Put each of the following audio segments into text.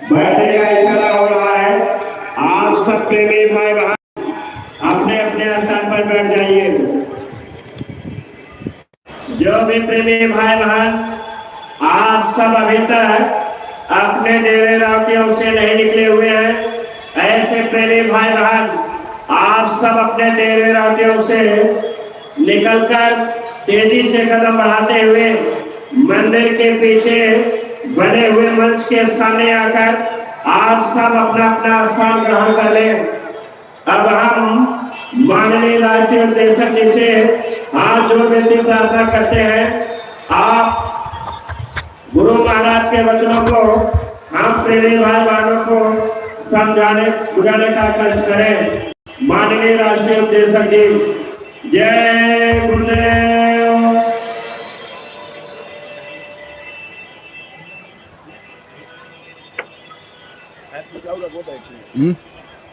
बैठने का इशारा हो रहा है। आप सब प्रेमी भाई बहन अपने अपने स्थान पर बैठ जाइए। जो भी प्रेमी भाई बहन आप सब अभी तक अपने डेरे रातियों से नहीं निकले हुए हैं, ऐसे प्रेमी भाई बहन आप सब अपने डेरे रातियों से निकलकर तेजी से कदम बढ़ाते हुए मंदिर के पीछे बने हुए मंच के सामने आकर आप सब अपना अपना स्थान ग्रहण कर लें। अब हम माननीय राष्ट्रीय उद्देशक जी से हाथ जोड़ने की प्रार्थना करते हैं। आप गुरु महाराज के वचनों को हम प्रेमी भाई बहनों को समझाने बुझाने का कष्ट करें। माननीय राष्ट्रीय उद्देशक जी, जय गुरुदेव।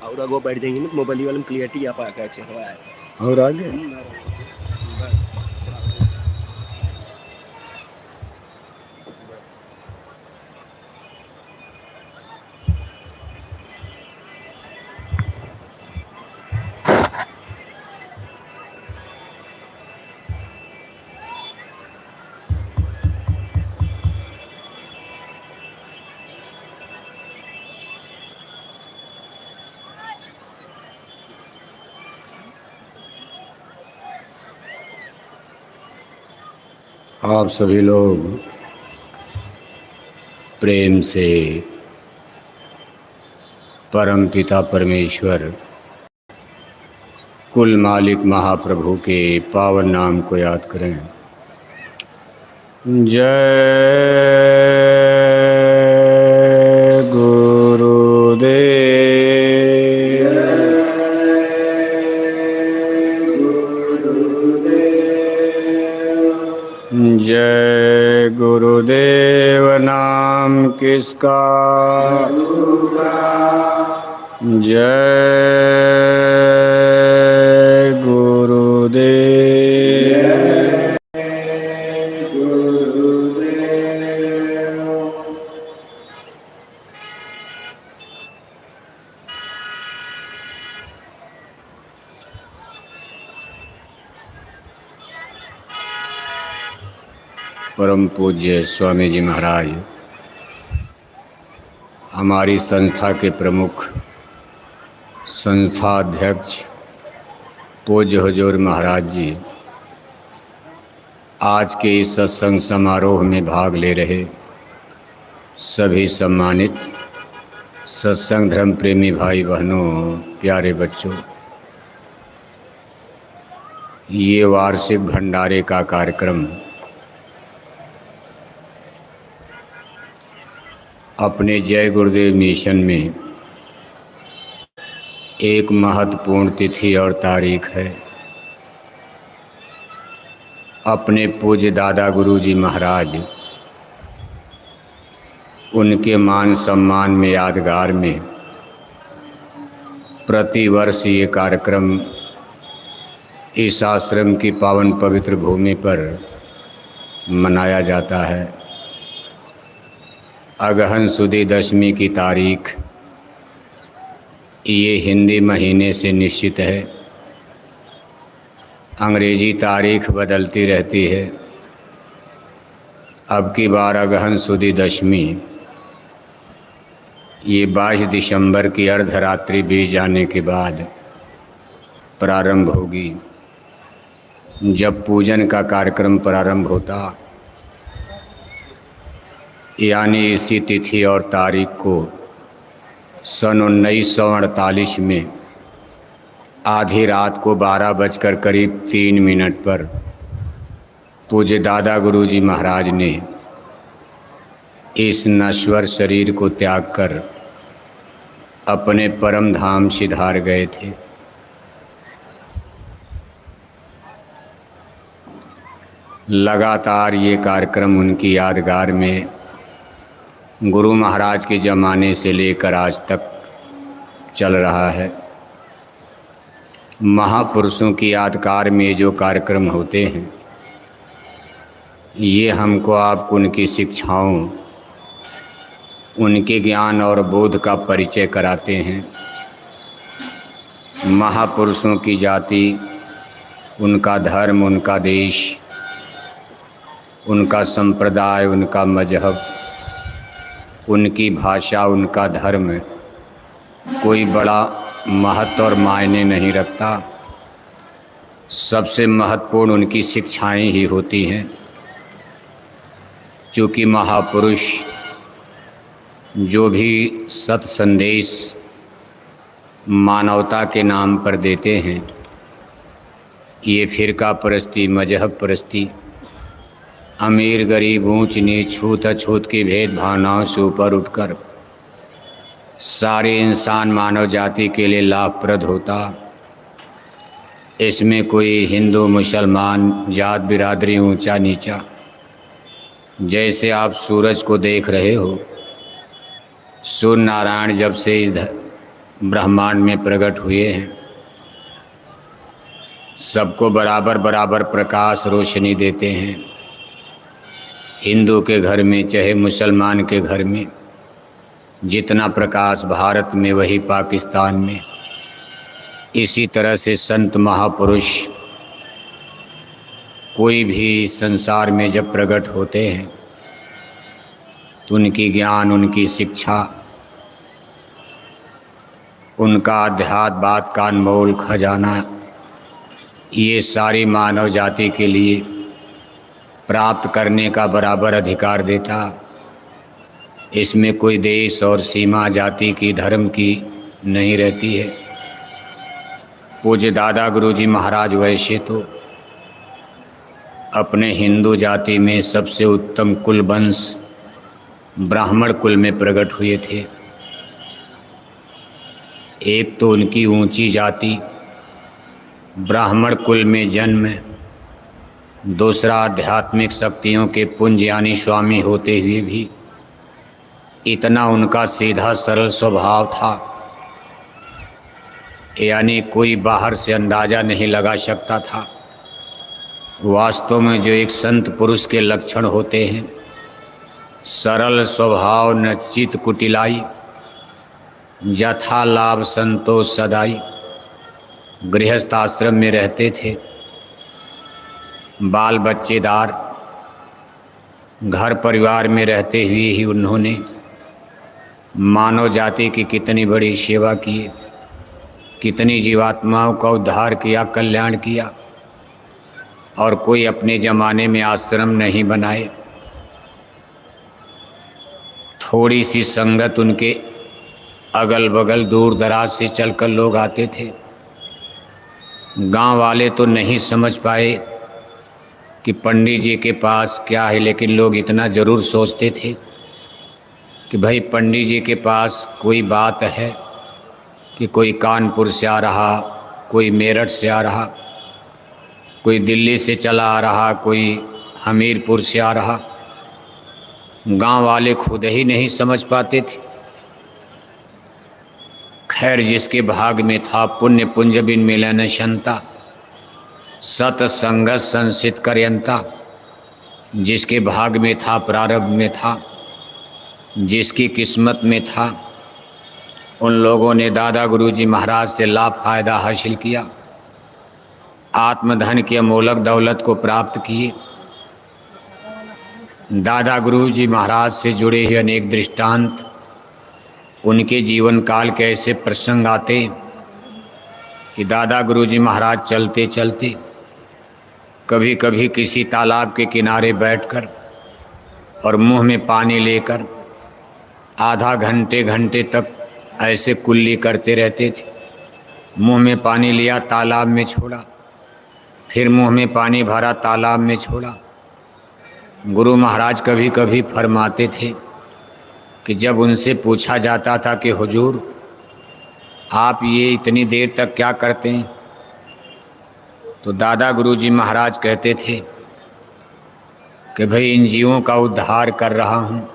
और आगे बैठ जाएंगे ना, मोबाइल वाले में क्लियरिटी आप आकर चलवा है और आगे आप सभी लोग प्रेम से परम पिता परमेश्वर कुल मालिक महाप्रभु के पावन नाम को याद करें। जय गुरुदेव। जय गुरुदेव नाम किसका, जय गुरुदेव। परम पूज्य स्वामी जी महाराज, हमारी संस्था के प्रमुख संस्था अध्यक्ष पूज्य हुजूर महाराज जी आज के इस सत्संग समारोह में भाग ले रहे सभी सम्मानित सत्संग धर्म प्रेमी भाई बहनों, प्यारे बच्चों, ये वार्षिक भंडारे का कार्यक्रम अपने जय गुरुदेव मिशन में एक महत्वपूर्ण तिथि और तारीख है। अपने पूज्य दादा गुरुजी महाराज, उनके मान सम्मान में यादगार में प्रतिवर्ष ये कार्यक्रम इस आश्रम की पावन पवित्र भूमि पर मनाया जाता है। अगहन सुदी दशमी की तारीख ये हिंदी महीने से निश्चित है। अंग्रेजी तारीख बदलती रहती है। अब की बार अगहन सुदी दशमी ये 22 दिसंबर की अर्धरात्रि बीत जाने के बाद प्रारंभ होगी। जब पूजन का कार्यक्रम प्रारंभ होता, यानी इसी तिथि और तारीख को सन 1948 में आधी रात को 12:03 पर पूज्य दादा गुरुजी महाराज ने इस नश्वर शरीर को त्याग कर अपने परम धाम सिधार गए थे। लगातार ये कार्यक्रम उनकी यादगार में गुरु महाराज के ज़माने से लेकर आज तक चल रहा है। महापुरुषों की यादगार में जो कार्यक्रम होते हैं ये हमको आपको उनकी शिक्षाओं, उनके ज्ञान और बोध का परिचय कराते हैं। महापुरुषों की जाति, उनका धर्म, उनका देश, उनका संप्रदाय, उनका मजहब, उनकी भाषा, उनका धर्म कोई बड़ा महत्व और मायने नहीं रखता। सबसे महत्वपूर्ण उनकी शिक्षाएं ही होती हैं। चूँकि महापुरुष जो भी सत संदेश मानवता के नाम पर देते हैं, ये फ़िरका परस्ती, मजहब परस्ती, अमीर गरीब, ऊंच नीच, छूत अछूत की भेद भावनाओं से ऊपर उठकर सारे इंसान मानव जाति के लिए लाभप्रद होता। इसमें कोई हिंदू मुसलमान, जात बिरादरी, ऊंचा नीचा, जैसे आप सूरज को देख रहे हो, सूर्य नारायण जब से इस ब्रह्मांड में प्रकट हुए हैं, सबको बराबर बराबर प्रकाश रोशनी देते हैं। हिंदू के घर में चाहे मुसलमान के घर में जितना प्रकाश भारत में, वही पाकिस्तान में। इसी तरह से संत महापुरुष कोई भी संसार में जब प्रकट होते हैं तो उनकी ज्ञान, उनकी शिक्षा, उनका अध्यात्मवाद का अनमोल खजाना, ये सारी मानव जाति के लिए प्राप्त करने का बराबर अधिकार देता। इसमें कोई देश और सीमा, जाति की, धर्म की नहीं रहती है। पूज्य दादा गुरुजी महाराज वैसे तो अपने हिंदू जाति में सबसे उत्तम कुल वंश ब्राह्मण कुल में प्रकट हुए थे। एक तो उनकी ऊंची जाति ब्राह्मण कुल में जन्म, दूसरा आध्यात्मिक शक्तियों के पुंज यानी स्वामी होते हुए भी इतना उनका सीधा सरल स्वभाव था, यानी कोई बाहर से अंदाज़ा नहीं लगा सकता था। वास्तव में जो एक संत पुरुष के लक्षण होते हैं, सरल स्वभाव, न चित कुटिलाई, यथा लाभ संतोष सदाई। गृहस्थ आश्रम में रहते थे, बाल बच्चेदार घर परिवार में रहते हुए ही उन्होंने मानव जाति की कितनी बड़ी सेवा की, कितनी जीवात्माओं का उद्धार किया, कल्याण किया। और कोई अपने ज़माने में आश्रम नहीं बनाए। थोड़ी सी संगत उनके अगल बगल दूर दराज से चलकर लोग आते थे। गांव वाले तो नहीं समझ पाए कि पंडित जी के पास क्या है, लेकिन लोग इतना ज़रूर सोचते थे कि भाई पंडित जी के पास कोई बात है, कि कोई कानपुर से आ रहा, कोई मेरठ से आ रहा, कोई दिल्ली से चला आ रहा, कोई हमीरपुर से आ रहा। गांव वाले खुद ही नहीं समझ पाते थे। खैर, जिसके भाग में था पुण्य पुंज बिन मिलन शंता, सत संगत संसित कर्यंता, जिसके भाग में था, प्रारब्ध में था, जिसकी किस्मत में था, उन लोगों ने दादा गुरुजी महाराज से लाभ फायदा हासिल किया, आत्मधन की अमोलक दौलत को प्राप्त किए। दादा गुरुजी महाराज से जुड़े हुए अनेक दृष्टांत, उनके जीवन काल के ऐसे प्रसंग आते कि दादा गुरुजी महाराज चलते चलते कभी कभी किसी तालाब के किनारे बैठकर और मुंह में पानी लेकर आधा घंटे घंटे तक ऐसे कुल्ली करते रहते थे। मुंह में पानी लिया, तालाब में छोड़ा, फिर मुंह में पानी भरा, तालाब में छोड़ा। गुरु महाराज कभी कभी फरमाते थे कि जब उनसे पूछा जाता था कि हुजूर आप ये इतनी देर तक क्या करते हैं, तो दादा गुरुजी महाराज कहते थे कि भाई इन जीवों का उद्धार कर रहा हूँ।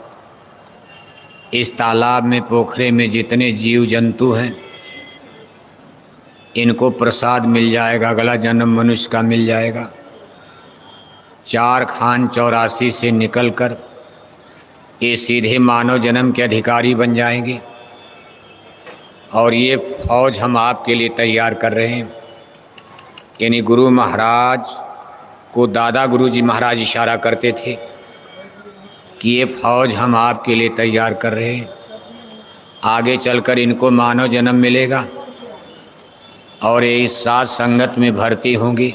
इस तालाब में, पोखरे में जितने जीव जंतु हैं, इनको प्रसाद मिल जाएगा, अगला जन्म मनुष्य का मिल जाएगा। 4 खान 84 से निकलकर ये सीधे मानव जन्म के अधिकारी बन जाएंगे। और ये फौज हम आपके लिए तैयार कर रहे हैं। यानी गुरु महाराज को दादा गुरुजी महाराज इशारा करते थे कि ये फौज हम आपके लिए तैयार कर रहे हैं, आगे चलकर इनको मानव जन्म मिलेगा और ये इस साथ संगत में भर्ती होंगी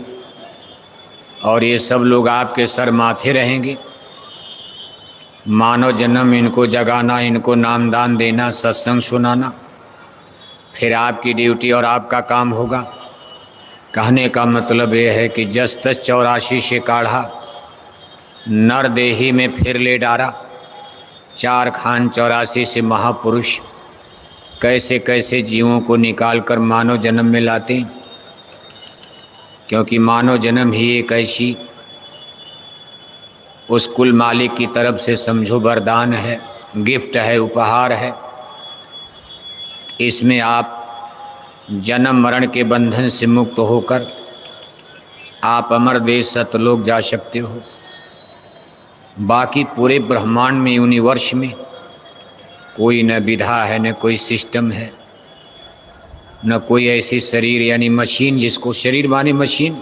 और ये सब लोग आपके सर माथे रहेंगे। मानव जन्म इनको जगाना, इनको नामदान देना, सत्संग सुनाना, फिर आपकी ड्यूटी और आपका काम होगा। कहने का मतलब ये है कि जस तस 84 से काढ़ा, नर देही में फिर ले डारा। 4 खान 84 से महापुरुष कैसे कैसे जीवों को निकाल कर मानव जन्म में लाते हैं, क्योंकि मानव जन्म ही एक ऐसी उस कुल मालिक की तरफ से समझो वरदान है, गिफ्ट है, उपहार है। इसमें आप जन्म मरण के बंधन से मुक्त होकर आप अमर देश सतलोक जा सकते हो। बाकी पूरे ब्रह्मांड में, यूनिवर्स में कोई न विधा है, न कोई सिस्टम है, न कोई ऐसी शरीर यानी मशीन, जिसको शरीर माने मशीन,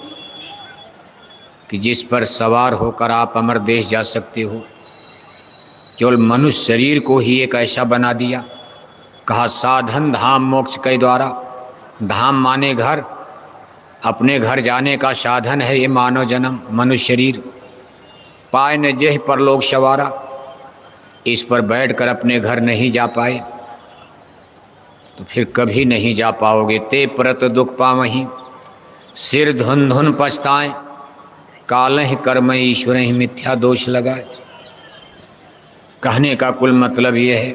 कि जिस पर सवार होकर आप अमर देश जा सकते हो। केवल मनुष्य शरीर को ही एक ऐसा बना दिया, कहा साधन धाम मोक्ष के द्वारा। धाम माने घर, अपने घर जाने का साधन है ये मानव जन्म, मनुष्य शरीर। पाए न जेह पर लोग सवारा, इस पर बैठकर अपने घर नहीं जा पाए तो फिर कभी नहीं जा पाओगे। ते प्रत दुख पावहीं, सिर धुन धुन पछताएं, कालह कर्म ईश्वर ही मिथ्या दोष लगाए। कहने का कुल मतलब ये है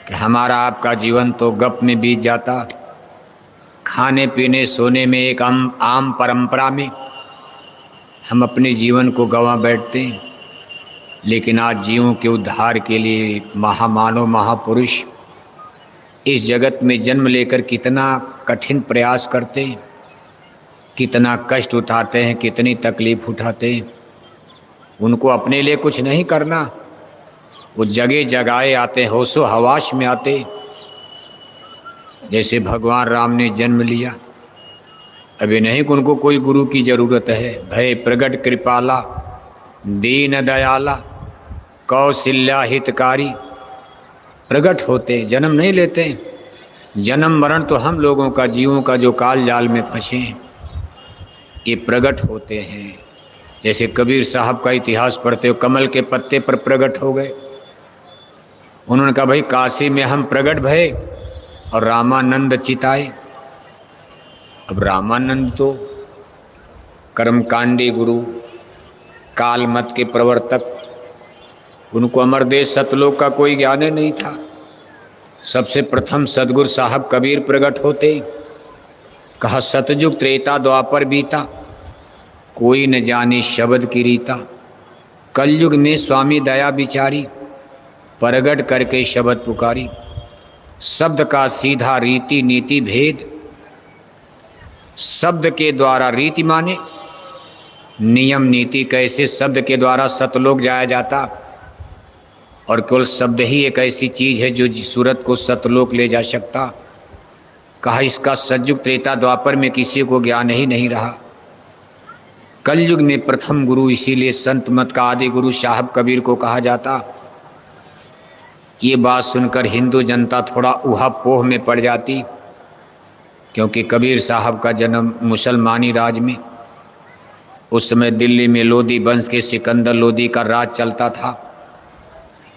कि हमारा आपका जीवन तो गप में बीत जाता, खाने पीने सोने में, एक आम परंपरा में हम अपने जीवन को गंवा बैठते हैं। लेकिन आज जीवों के उद्धार के लिए महामानव महापुरुष इस जगत में जन्म लेकर कितना कठिन प्रयास करते हैं, कितना कष्ट उठाते हैं, कितनी तकलीफ उठाते हैं। उनको अपने लिए कुछ नहीं करना, वो जगह जगाए आते, होशो हवास में आते। जैसे भगवान राम ने जन्म लिया, अभी नहीं कि उनको कोई गुरु की ज़रूरत है। भय प्रगट कृपाला, दीन दयाला, कौशल्या हितकारी, प्रगट होते, जन्म नहीं लेते। जन्म मरण तो हम लोगों का, जीवों का जो काल जाल में फंसे हैं, ये प्रगट होते हैं। जैसे कबीर साहब का इतिहास पढ़ते हो, कमल के पत्ते पर प्रगट हो गए। उन्होंने कहा भाई काशी में हम प्रगट भये और रामानंद चिताए। अब रामानंद तो कर्मकांडी गुरु, काल मत के प्रवर्तक, उनको अमर देश सतलोक का कोई ज्ञान नहीं था। सबसे प्रथम सदगुरु साहब कबीर प्रकट होते, कहा सतयुग त्रेता द्वापर बीता, कोई न जाने शब्द की रीता। कलयुग में स्वामी दया बिचारी, प्रगट करके शब्द पुकारी। शब्द का सीधा रीति नीति भेद, शब्द के द्वारा रीति माने नियम नीति, कैसे शब्द के द्वारा सतलोक जाया जाता। और केवल शब्द ही एक ऐसी चीज़ है जो सूरत को सतलोक ले जा सकता। कहा इसका सतयुग त्रेता द्वापर में किसी को ज्ञान ही नहीं रहा। कलयुग में प्रथम गुरु, इसीलिए संत मत का आदि गुरु साहब कबीर को कहा जाता। ये बात सुनकर हिंदू जनता थोड़ा ऊहापोह में पड़ जाती, क्योंकि कबीर साहब का जन्म मुसलमानी राज में, उस समय दिल्ली में लोधी वंश के सिकंदर लोधी का राज चलता था।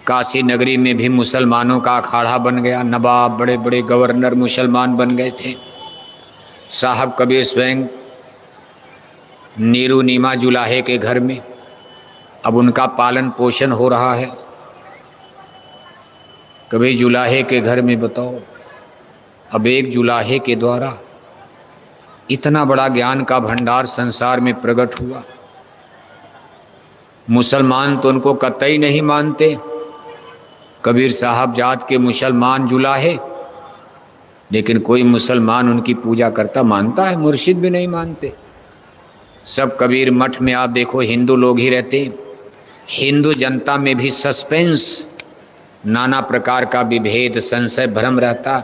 काशी नगरी में भी मुसलमानों का अखाड़ा बन गया, नवाब बड़े बड़े गवर्नर मुसलमान बन गए थे। साहब कबीर स्वयं नीरू नीमा जुलाहे के घर में, अब उनका पालन पोषण हो रहा है। कबीर जुलाहे के घर में बताओ, अब एक जुलाहे के द्वारा इतना बड़ा ज्ञान का भंडार संसार में प्रकट हुआ। मुसलमान तो उनको कतई नहीं मानते, कबीर साहब जात के मुसलमान जुलाहे, लेकिन कोई मुसलमान उनकी पूजा करता मानता है, मुर्शिद भी नहीं मानते। सब कबीर मठ में आप देखो हिंदू लोग ही रहते। हिंदू जनता में भी सस्पेंस, नाना प्रकार का विभेद, संशय, भ्रम रहता,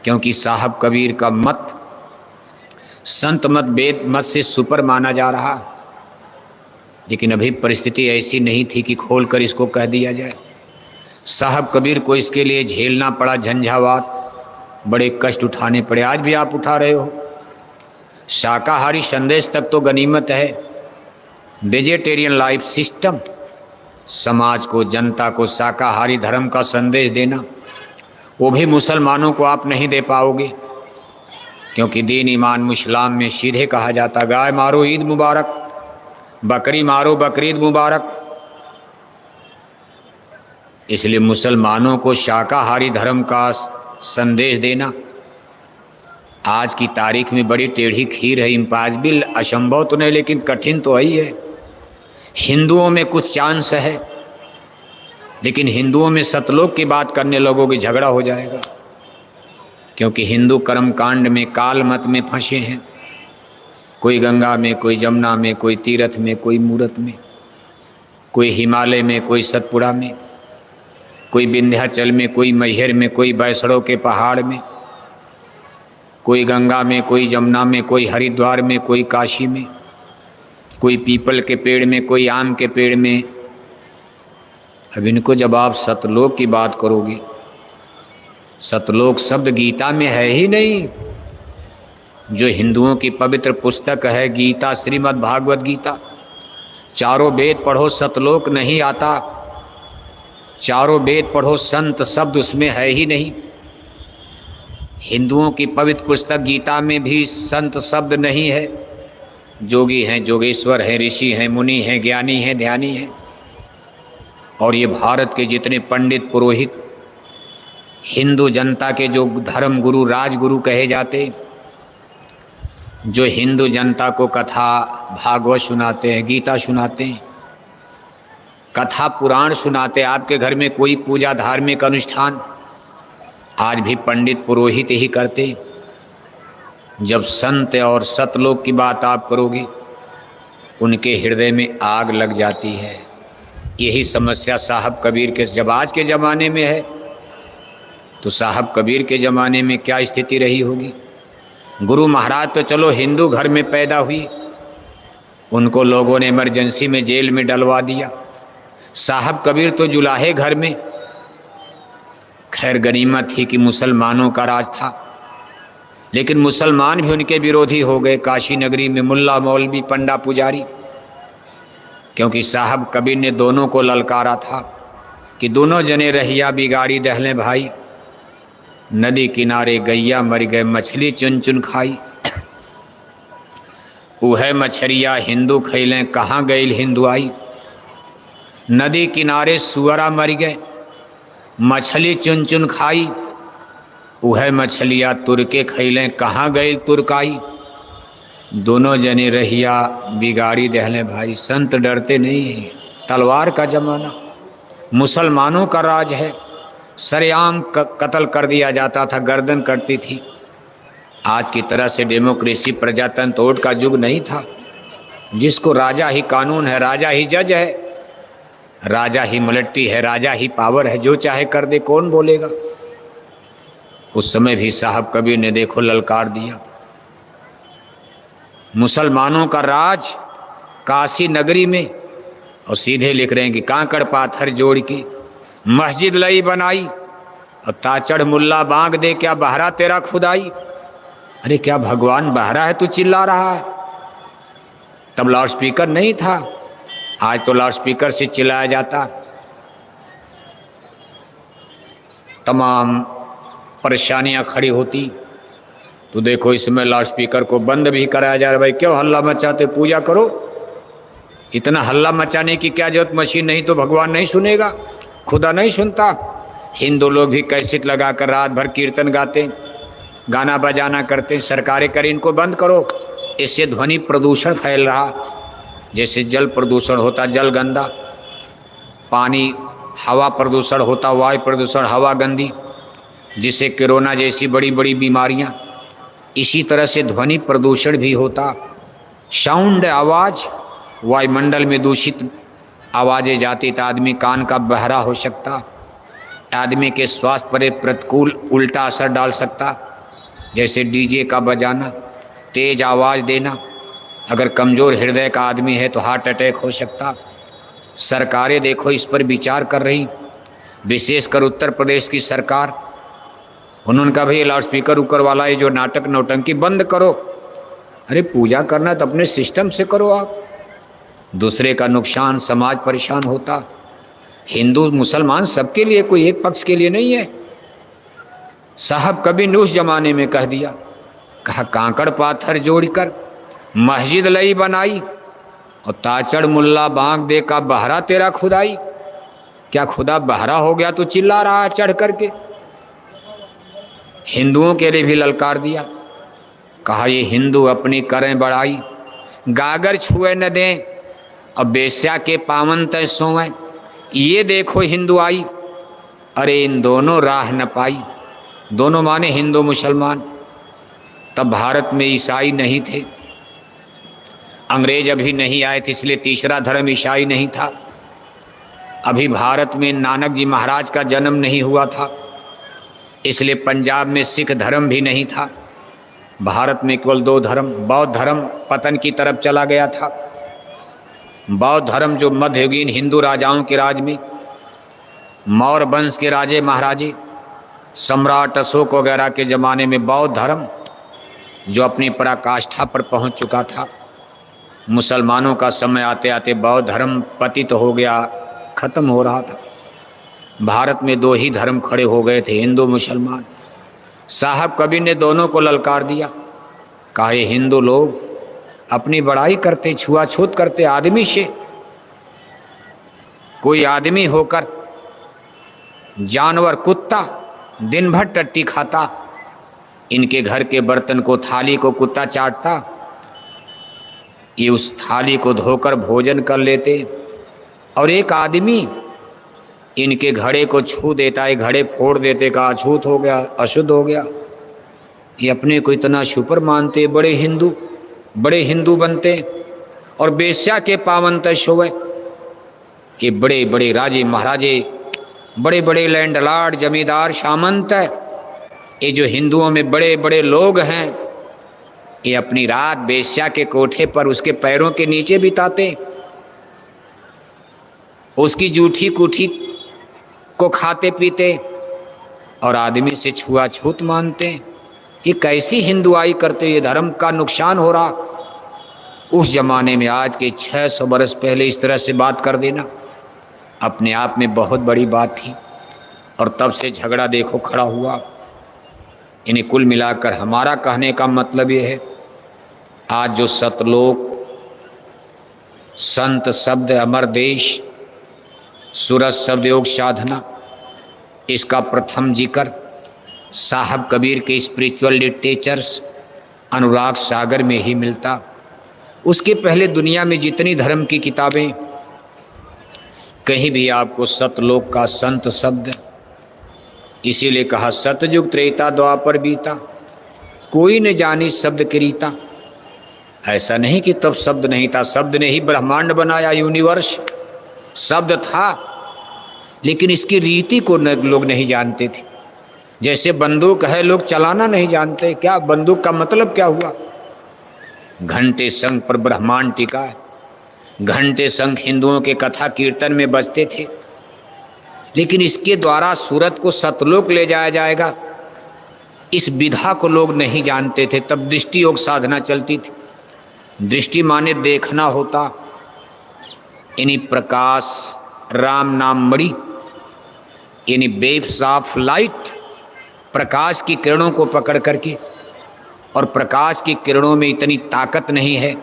क्योंकि साहब कबीर का मत संत मत, वेद मत से सुपर माना जा रहा। लेकिन अभी परिस्थिति ऐसी नहीं थी कि खोलकर इसको कह दिया जाए। साहब कबीर को इसके लिए झेलना पड़ा झंझावात, बड़े कष्ट उठाने पड़े। आज भी आप उठा रहे हो। शाकाहारी संदेश तक तो गनीमत है। वेजिटेरियन लाइफ सिस्टम, समाज को, जनता को शाकाहारी धर्म का संदेश देना, वो भी मुसलमानों को आप नहीं दे पाओगे, क्योंकि दीन ईमान मुस्लिम में सीधे कहा जाता गाय मारो ईद मुबारक, बकरी मारो बकरीद मुबारक। इसलिए मुसलमानों को शाकाहारी धर्म का संदेश देना आज की तारीख में बड़ी टेढ़ी खीर है। इम्पॉसिबल, असंभव तो नहीं, लेकिन कठिन तो ही है। हिंदुओं में कुछ चांस है, लेकिन हिंदुओं में सतलोक की बात करने लोगोगे झगड़ा हो जाएगा, क्योंकि हिंदू कर्म कांड में, काल मत में फंसे हैं। कोई गंगा में, कोई जमुना में, कोई तीर्थ में, कोई मूरत में, कोई हिमालय में, कोई सतपुड़ा में, कोई विंध्याचल में, कोई मैहर में, कोई बैसड़ों के पहाड़ में, कोई गंगा में, कोई जमुना में, कोई हरिद्वार में, कोई काशी में, कोई पीपल के पेड़ में, कोई आम के पेड़ में। अब इनको जब आप सतलोक की बात करोगे, सतलोक शब्द गीता में है ही नहीं। जो हिंदुओं की पवित्र पुस्तक है गीता, श्रीमद् भागवत गीता, चारों वेद पढ़ो, सतलोक नहीं आता। चारों वेद पढ़ो, संत शब्द उसमें है ही नहीं। हिंदुओं की पवित्र पुस्तक गीता में भी संत शब्द नहीं है। जोगी हैं, जोगेश्वर हैं, ऋषि हैं, मुनि हैं, ज्ञानी हैं, ध्यानी हैं। और ये भारत के जितने पंडित पुरोहित, हिंदू जनता के जो धर्म गुरु, राजगुरु कहे जाते, जो हिंदू जनता को कथा भागवत सुनाते हैं, गीता सुनाते हैं, कथा पुराण सुनाते, आपके घर में कोई पूजा धार्मिक अनुष्ठान आज भी पंडित पुरोहित ही करते। जब संत और सतलोक की बात आप करोगे, उनके हृदय में आग लग जाती है। यही समस्या साहब कबीर के, जब आज के ज़माने में है, तो साहब कबीर के ज़माने में क्या स्थिति रही होगी। गुरु महाराज तो चलो हिंदू घर में पैदा हुई, उनको लोगों ने इमरजेंसी में जेल में डलवा दिया। साहब कबीर तो जुलाहे घर में। खैर गनीमत थी कि मुसलमानों का राज था, लेकिन मुसलमान भी उनके विरोधी हो गए। काशी नगरी में मुल्ला मौलवी पंडा पुजारी, क्योंकि साहब कबीर ने दोनों को ललकारा था कि दोनों जने रहिया बिगाड़ी दहले भाई। नदी किनारे गैया मर गए, मछली चुन चुन खाई। उहे मछरिया हिंदू खैलें, कहाँ गईल हिंदू आई। नदी किनारे सुअरा मर गए, मछली चुन चुन खाई। उहे मछलिया तुर्के खैलें, कहाँ गईल तुर्काई। दोनों जने रहिया बिगाड़ी दहले भाई। संत डरते नहीं हैं, तलवार का जमाना, मुसलमानों का राज है। सरेआम कत्ल कर दिया जाता था, गर्दन कटती थी। आज की तरह से डेमोक्रेसी, प्रजातंत्र, वोट का युग नहीं था, जिसको राजा ही कानून है, राजा ही जज है, राजा ही मिलिट्री है, राजा ही पावर है, जो चाहे कर दे, कौन बोलेगा। उस समय भी साहब कबीर ने देखो ललकार दिया। मुसलमानों का राज काशी नगरी में, और सीधे लिख रहे हैं कि कांकड़ पाथर जोड़ की मस्जिद लई बनाई, और ताचड़ मुल्ला बांग दे, क्या बहरा तेरा खुदाई। अरे क्या भगवान बहरा है, तू चिल्ला रहा है। तब लाउड स्पीकर नहीं था, आज तो लाउड स्पीकर से चिल्लाया जाता। तमाम परेशानियां खड़ी होती, तो देखो इसमें लाउड स्पीकर को बंद भी कराया जा रहा है। भाई क्यों हल्ला मचाते, पूजा करो। इतना हल्ला मचाने की क्या जरूरत, मशीन नहीं तो भगवान नहीं सुनेगा, खुदा नहीं सुनता। हिंदू लोग भी कैसेट लगाकर रात भर कीर्तन गाते, गाना बजाना करते। सरकारें करें इनको बंद करो, इससे ध्वनि प्रदूषण फैल रहा। जैसे जल प्रदूषण होता, जल गंदा, पानी हवा प्रदूषण होता, वायु प्रदूषण, हवा गंदी, जिससे कोरोना जैसी बड़ी बड़ी बीमारियां, इसी तरह से ध्वनि प्रदूषण भी होता। साउंड आवाज, वायुमंडल में दूषित आवाजें जाती तो आदमी कान का बहरा हो सकता, आदमी के स्वास्थ्य पर प्रतिकूल उल्टा असर डाल सकता। जैसे डीजे का बजाना, तेज आवाज़ देना, अगर कमज़ोर हृदय का आदमी है तो हार्ट अटैक हो सकता। सरकारें देखो इस पर विचार कर रही, विशेषकर उत्तर प्रदेश की सरकार। उन्होंने कहा भाई लाउड स्पीकर उकर वाला ये जो नाटक नौटंकी बंद करो। अरे पूजा करना तो अपने सिस्टम से करो आप, दूसरे का नुकसान, समाज परेशान होता। हिंदू मुसलमान सबके लिए, कोई एक पक्ष के लिए नहीं है। साहब कभी ने उस जमाने में कह दिया, कहा कांकड़ पाथर जोड़कर मस्जिद लई बनाई और ताचड़ मुल्ला बांग दे का बहरा तेरा खुदाई। क्या खुदा बहरा हो गया तो चिल्ला रहा है चढ़ करके। हिंदुओं के लिए भी ललकार दिया, कहा ये हिंदू अपनी करें बड़ाई, गागर छुए न दें और बेश्या के पावन तय सोएं। ये देखो हिंदू आई, अरे इन दोनों राह न पाई। दोनों माने हिंदू मुसलमान। तब भारत में ईसाई नहीं थे, अंग्रेज अभी नहीं आए थे, इसलिए तीसरा धर्म ईसाई नहीं था। अभी भारत में नानक जी महाराज का जन्म नहीं हुआ था, इसलिए पंजाब में सिख धर्म भी नहीं था। भारत में केवल दो धर्म, बौद्ध धर्म पतन की तरफ चला गया था। बौद्ध धर्म जो मध्ययुगीन हिंदू राजाओं के राज में, मौर्य वंश के राजे महाराजे, सम्राट अशोक वगैरह के ज़माने में बौद्ध धर्म जो अपनी पराकाष्ठा पर पहुंच चुका था। मुसलमानों का समय आते आते बौद्ध धर्म पतित हो गया, खत्म हो रहा था। भारत में दो ही धर्म खड़े हो गए थे, हिंदू मुसलमान। साहब कबीर ने दोनों को ललकार दिया, कहा ये हिंदू लोग अपनी बड़ाई करते, छुआछूत करते आदमी से। कोई आदमी होकर जानवर कुत्ता दिन भर टट्टी खाता, इनके घर के बर्तन को, थाली को कुत्ता चाटता, ये उस थाली को धोकर भोजन कर लेते। और एक आदमी इनके घड़े को छू देता है, घड़े फोड़ देते, का अछूत हो गया, अशुद्ध हो गया। ये अपने को इतना शुपर मानते, बड़े हिंदू बनते और बेश्या के पावन तय होवे। ये बड़े बड़े राजे महाराजे, बड़े बड़े लैंडलॉर्ड, जमींदार, सामंत है, ये जो हिंदुओं में बड़े बड़े लोग हैं, ये अपनी रात बेश्या के कोठे पर उसके पैरों के नीचे बिताते, उसकी जूठी कूठी को खाते पीते और आदमी से छुआछूत मानते। ये कैसी हिंदुआई करते, ये धर्म का नुकसान हो रहा। उस जमाने में आज के 600 बरस पहले इस तरह से बात कर देना अपने आप में बहुत बड़ी बात थी। और तब से झगड़ा देखो खड़ा हुआ। इन्हें कुल मिलाकर हमारा कहने का मतलब ये है, आज जो सतलोक, संत शब्द, अमर देश, सूरज शब्द योग साधना, इसका प्रथम जिक्र साहब कबीर के स्पिरिचुअल लिटरेचर्स अनुराग सागर में ही मिलता। उसके पहले दुनिया में जितनी धर्म की किताबें, कहीं भी आपको सतलोक का संत शब्द, इसीलिए कहा सतयुग त्रेता द्वापर बीता, कोई न जानी शब्द की रीता। ऐसा नहीं कि तब शब्द नहीं था, शब्द ने ही ब्रह्मांड बनाया, यूनिवर्स। शब्द था, लेकिन इसकी रीति को लोग नहीं जानते थे। जैसे बंदूक है, लोग चलाना नहीं जानते, क्या बंदूक का मतलब क्या हुआ। घंटे संग पर ब्रह्मांड टिका है, घंटे संग हिंदुओं के कथा कीर्तन में बजते थे, लेकिन इसके द्वारा सूरत को सतलोक ले जाया जाएगा, इस विधा को लोग नहीं जानते थे। तब दृष्टि योग साधना चलती थी। दृष्टि माने देखना होता, यानी प्रकाश, राम नाम मणि, यानी वेव्स ऑफ लाइट, प्रकाश की किरणों को पकड़ करके। और प्रकाश की किरणों में इतनी ताकत नहीं है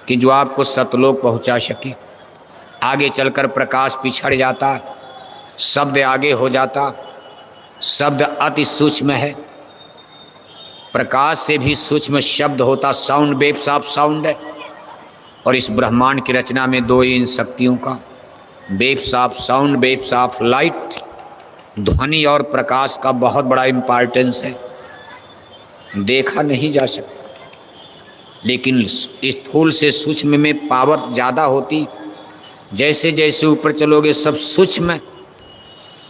कि जो आपको सतलोक पहुंचा सके। आगे चलकर प्रकाश पिछड़ जाता, शब्द आगे हो जाता। शब्द अति सूक्ष्म है, प्रकाश से भी सूक्ष्म शब्द होता, साउंड, वेव्स ऑफ साउंड है। और इस ब्रह्मांड की रचना में दो इन शक्तियों का, waves of sound, waves of light, ध्वनि और प्रकाश का बहुत बड़ा इम्पॉर्टेंस है, देखा नहीं जा सकता। लेकिन स्थूल से सूक्ष्म में पावर ज़्यादा होती। जैसे जैसे ऊपर चलोगे सब सूक्ष्म,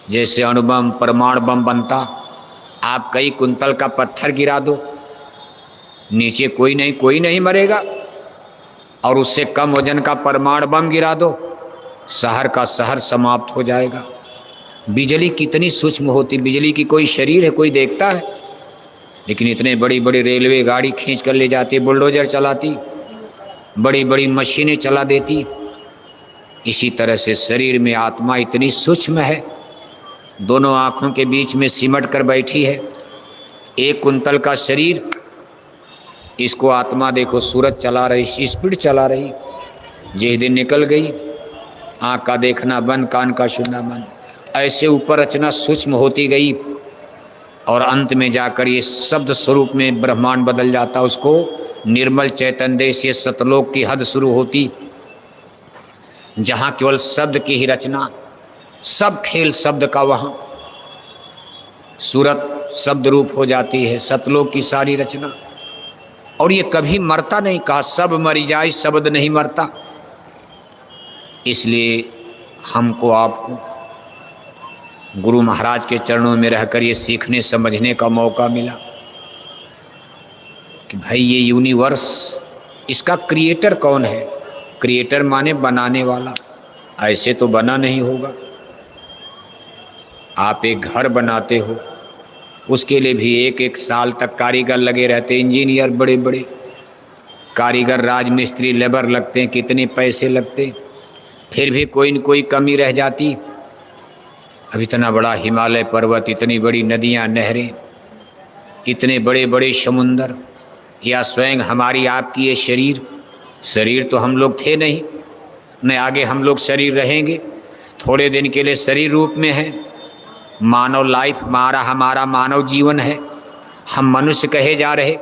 जैसे अणुबम परमाणु बम बनता। आप कई कुंतल का पत्थर गिरा दो, नीचे कोई नहीं मरेगा। और उससे कम वजन का परमाणु बम गिरा दो, शहर का शहर समाप्त हो जाएगा। बिजली कितनी सूक्ष्म होती। बिजली की कोई शरीर है, कोई देखता है? लेकिन इतने बड़ी बड़ी रेलवे गाड़ी खींच कर ले जाती, बुलडोजर चलाती, बड़ी बड़ी मशीनें चला देती। इसी तरह से शरीर में आत्मा इतनी सूक्ष्म है, दोनों आँखों के बीच में सिमट कर बैठी है। एक कुंतल का शरीर, इसको आत्मा देखो सूरज चला रही, स्पीड चला रही। जिस दिन निकल गई, आँख का देखना बंद, कान का सुनना बंद। ऐसे ऊपर रचना सूक्ष्म होती गई और अंत में जाकर ये शब्द स्वरूप में ब्रह्मांड बदल जाता। उसको निर्मल चैतन्य देश से सतलोक की हद शुरू होती, जहाँ केवल शब्द की ही रचना, सब खेल शब्द का। वहाँ सूरत शब्द रूप हो जाती है, सतलोक की सारी रचना। और ये कभी मरता नहीं, कहा सब मरी जाए शब्द नहीं मरता। इसलिए हमको आपको गुरु महाराज के चरणों में रहकर ये सीखने समझने का मौका मिला कि भाई ये यूनिवर्स, इसका क्रिएटर कौन है? क्रिएटर माने बनाने वाला। ऐसे तो बना नहीं होगा। आप एक घर बनाते हो, उसके लिए भी एक एक साल तक कारीगर लगे रहते, इंजीनियर बड़े बड़े कारीगर, राजमिस्त्री, लेबर लगते हैं, कितने पैसे लगते, फिर भी कोई न कोई कमी रह जाती। अब इतना बड़ा हिमालय पर्वत, इतनी बड़ी नदियाँ, नहरें, इतने बड़े बड़े समुंदर, या स्वयं हमारी आपकी ये शरीर तो हम लोग थे नहीं, न आगे हम लोग शरीर रहेंगे, थोड़े दिन के लिए शरीर रूप में है। मानव लाइफ हमारा मानव जीवन है, हम मनुष्य कहे जा रहे।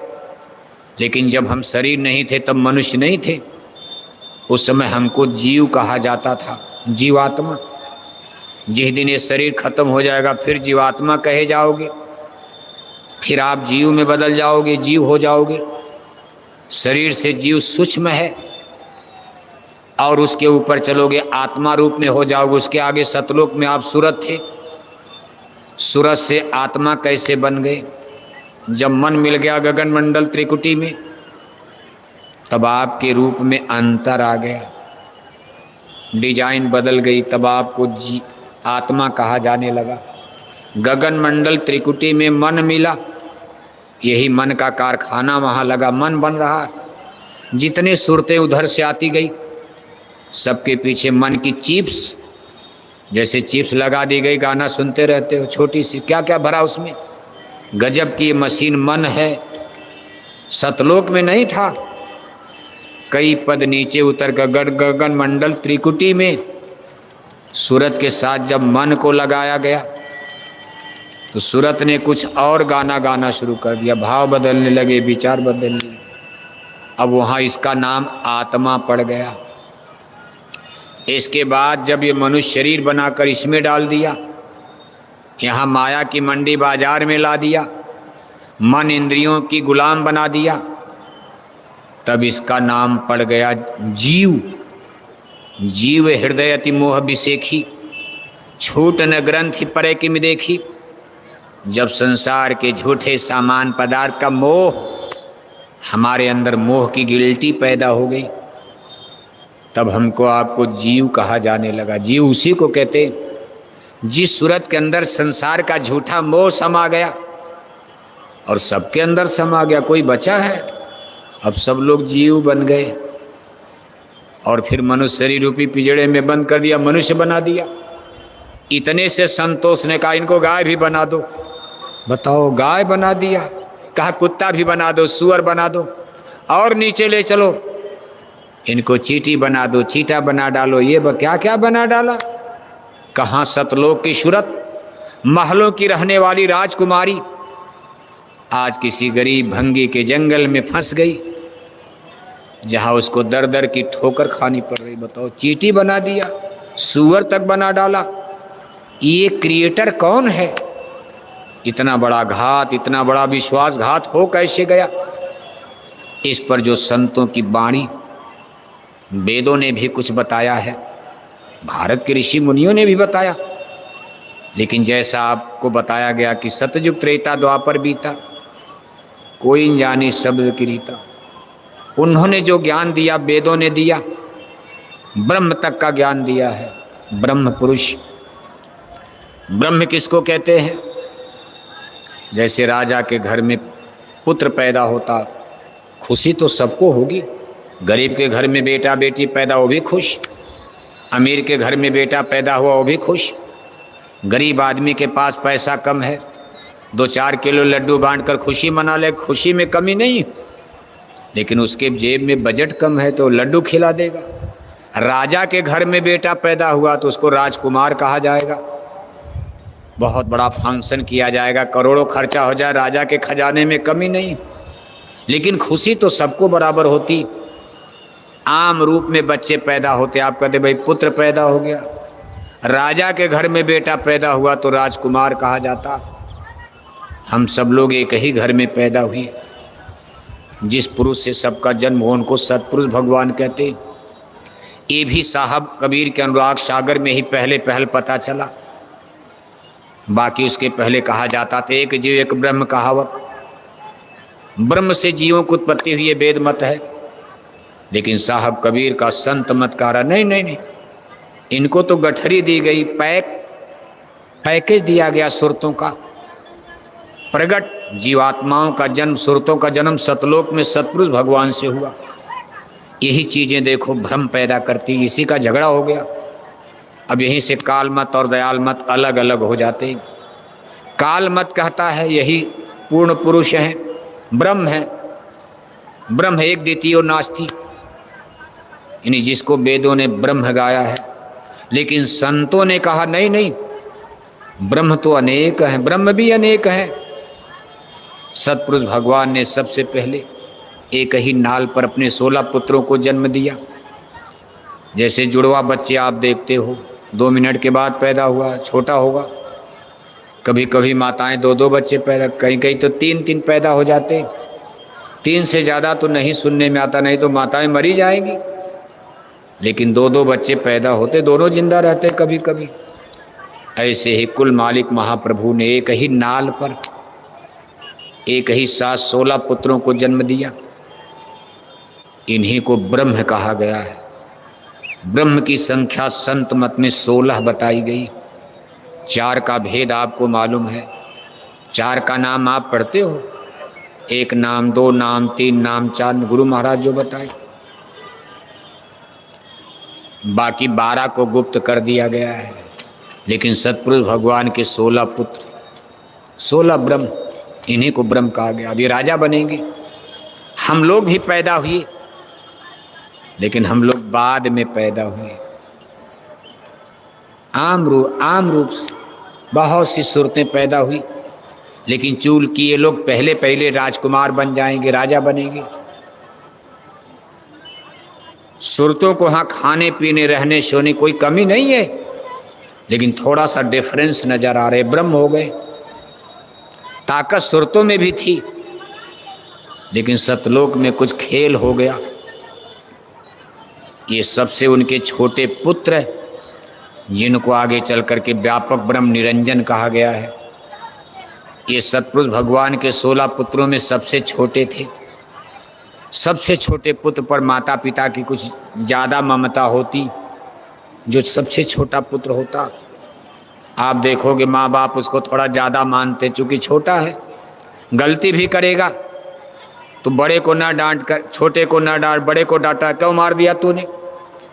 लेकिन जब हम शरीर नहीं थे तब मनुष्य नहीं थे। उस समय हमको जीव कहा जाता था, जीवात्मा। जिस दिन ये शरीर खत्म हो जाएगा फिर जीवात्मा कहे जाओगे, फिर आप जीव में बदल जाओगे, जीव हो जाओगे। शरीर से जीव सूक्ष्म है और उसके ऊपर चलोगे आत्मा रूप में हो जाओगे। उसके आगे सतलोक में आप सूरत थे, सूरत से आत्मा कैसे बन गए? जब मन मिल गया गगन मंडल त्रिकुटी में, तब आपके रूप में अंतर आ गया, डिजाइन बदल गई, तब आपको आत्मा कहा जाने लगा। गगन मंडल त्रिकुटी में मन मिला, यही मन का कारखाना वहाँ लगा, मन बन रहा। जितने सूरतें उधर से आती गई, सबके पीछे मन की चिप्स, जैसे चिप्स लगा दी गई, गाना सुनते रहते हो, छोटी सी, क्या क्या भरा उसमें। गजब की मशीन मन है, सतलोक में नहीं था। कई पद नीचे उतर गगन मंडल त्रिकुटी में सूरत के साथ जब मन को लगाया गया तो सूरत ने कुछ और गाना शुरू कर दिया, भाव बदलने लगे, विचार बदलने लगे। अब वहाँ इसका नाम आत्मा पड़ गया। इसके बाद जब ये मनुष्य शरीर बनाकर इसमें डाल दिया, यहाँ माया की मंडी बाजार में ला दिया, मन इंद्रियों की गुलाम बना दिया, तब इसका नाम पड़ गया जीव। जीव हृदय अति मोह विसेखी, छूट न ग्रंथि परे किम देखी। जब संसार के झूठे सामान पदार्थ का मोह, हमारे अंदर मोह की गिल्टी पैदा हो गई, तब हमको आपको जीव कहा जाने लगा। जीव उसी को कहते जिस सूरत के अंदर संसार का झूठा मोह समा गया और सबके अंदर समा गया, कोई बचा है? अब सब लोग जीव बन गए और फिर मनुष्य शरीर रूपी पिंजड़े में बंद कर दिया, मनुष्य बना दिया। इतने से संतोष ने कहा इनको गाय भी बना दो। बताओ, गाय बना दिया, कहा कुत्ता भी बना दो, सुअर बना दो, और नीचे ले चलो, इनको चींटी बना दो, चींटा बना डालो, ये क्या क्या बना डाला। कहाँ सतलोक की सूरत, महलों की रहने वाली राजकुमारी आज किसी गरीब भंगी के जंगल में फंस गई, जहाँ उसको दर दर की ठोकर खानी पड़ रही। बताओ, चींटी बना दिया, सुअर तक बना डाला। ये क्रिएटर कौन है? इतना बड़ा घात, इतना बड़ा विश्वासघात हो कैसे गया? इस पर जो संतों की वाणी, वेदों ने भी कुछ बताया है, भारत के ऋषि मुनियों ने भी बताया, लेकिन जैसा आपको बताया गया कि सतयुग त्रेता द्वापर बीता, कोई न जानी शब्द की रीता। उन्होंने जो ज्ञान दिया वेदों ने दिया, ब्रह्म तक का ज्ञान दिया है। ब्रह्म पुरुष, ब्रह्म किसको कहते हैं? जैसे राजा के घर में पुत्र पैदा होता, खुशी तो सबको होगी। गरीब के घर में बेटा बेटी पैदा वो भी खुश, अमीर के घर में बेटा पैदा हुआ वो भी खुश। गरीब आदमी के पास पैसा कम है, 2-4 किलो लड्डू बांटकर खुशी मना ले, खुशी में कमी नहीं, लेकिन उसके जेब में बजट कम है तो लड्डू खिला देगा। राजा के घर में बेटा पैदा हुआ तो उसको राजकुमार कहा जाएगा, बहुत बड़ा फंक्शन किया जाएगा, करोड़ों खर्चा हो जाए, राजा के खजाने में कमी नहीं, लेकिन खुशी तो सबको बराबर होती। आम रूप में बच्चे पैदा होते, आप कहते भाई पुत्र पैदा हो गया। राजा के घर में बेटा पैदा हुआ तो राजकुमार कहा जाता। हम सब लोग एक ही घर में पैदा हुए, जिस पुरुष से सबका जन्म हो उनको सतपुरुष भगवान कहते। ये भी साहब कबीर के अनुराग सागर में ही पहल पता चला, बाकी उसके पहले कहा जाता था एक जीव एक ब्रह्म कहावत। ब्रह्म से जीवों की उत्पत्ति हुई वेद मत है, लेकिन साहब कबीर का संत मत कह रहा नहीं नहीं नहीं, इनको तो गठरी दी गई, पैकेज दिया गया सुरतों का। प्रगट जीवात्माओं का जन्म, सुरतों का जन्म सतलोक में सतपुरुष भगवान से हुआ। यही चीजें देखो भ्रम पैदा करती, इसी का झगड़ा हो गया। अब यहीं से काल मत और दयाल मत अलग अलग हो जाते। काल मत कहता है यही पूर्ण पुरुष है, ब्रह्म है, ब्रह्म एक द्वितीय और नास्ति, यानी जिसको वेदों ने ब्रह्म गाया है। लेकिन संतों ने कहा नहीं नहीं, ब्रह्म तो अनेक हैं, ब्रह्म भी अनेक हैं। सतपुरुष भगवान ने सबसे पहले एक ही नाल पर अपने 16 पुत्रों को जन्म दिया। जैसे जुड़वा बच्चे आप देखते हो, 2 मिनट के बाद पैदा हुआ, छोटा होगा। कभी कभी माताएं 2-2 बच्चे पैदा, कहीं कहीं तो 3-3 पैदा हो जाते। 3 से ज़्यादा तो नहीं सुनने में आता, नहीं तो माताएं मरी जाएंगी। लेकिन 2-2 बच्चे पैदा होते, दोनों जिंदा रहते कभी कभी। ऐसे ही कुल मालिक महाप्रभु ने एक ही नाल पर एक ही साथ 16 पुत्रों को जन्म दिया। इन्हीं को ब्रह्म कहा गया है। ब्रह्म की संख्या संत मत में 16 बताई गई। 4 का भेद आपको मालूम है। 4 का नाम आप पढ़ते हो, 1 नाम, 2 नाम, 3 नाम, 4 गुरु महाराज जो बताए। बाकी 12 को गुप्त कर दिया गया है। लेकिन सतपुरुष भगवान के 16 पुत्र, 16 ब्रह्म, इन्हीं को ब्रह्म कहा गया। अभी राजा बनेंगे। हम लोग भी पैदा हुए, लेकिन हम लोग बाद में पैदा हुए। आम रूप से बहुत सी सूरतें पैदा हुई, लेकिन चूल की ये लोग पहले राजकुमार बन जाएंगे, राजा बनेंगे। सूरतों को हाँ खाने पीने रहने सोने कोई कमी नहीं है, लेकिन थोड़ा सा डिफरेंस नजर आ रहे। ब्रह्म हो गए। ताकत सूरतों में भी थी, लेकिन सतलोक में कुछ खेल हो गया। ये सबसे उनके छोटे पुत्र, जिनको आगे चल करके व्यापक ब्रह्म निरंजन कहा गया है, ये सतपुरुष भगवान के 16 पुत्रों में सबसे छोटे थे। सबसे छोटे पुत्र पर माता पिता की कुछ ज़्यादा ममता होती, जो सबसे छोटा पुत्र होता। आप देखोगे माँ बाप उसको थोड़ा ज़्यादा मानते, चूँकि छोटा है, गलती भी करेगा तो बड़े को ना डांट कर, छोटे को ना डांट, बड़े को डांटा, क्यों मार दिया तूने,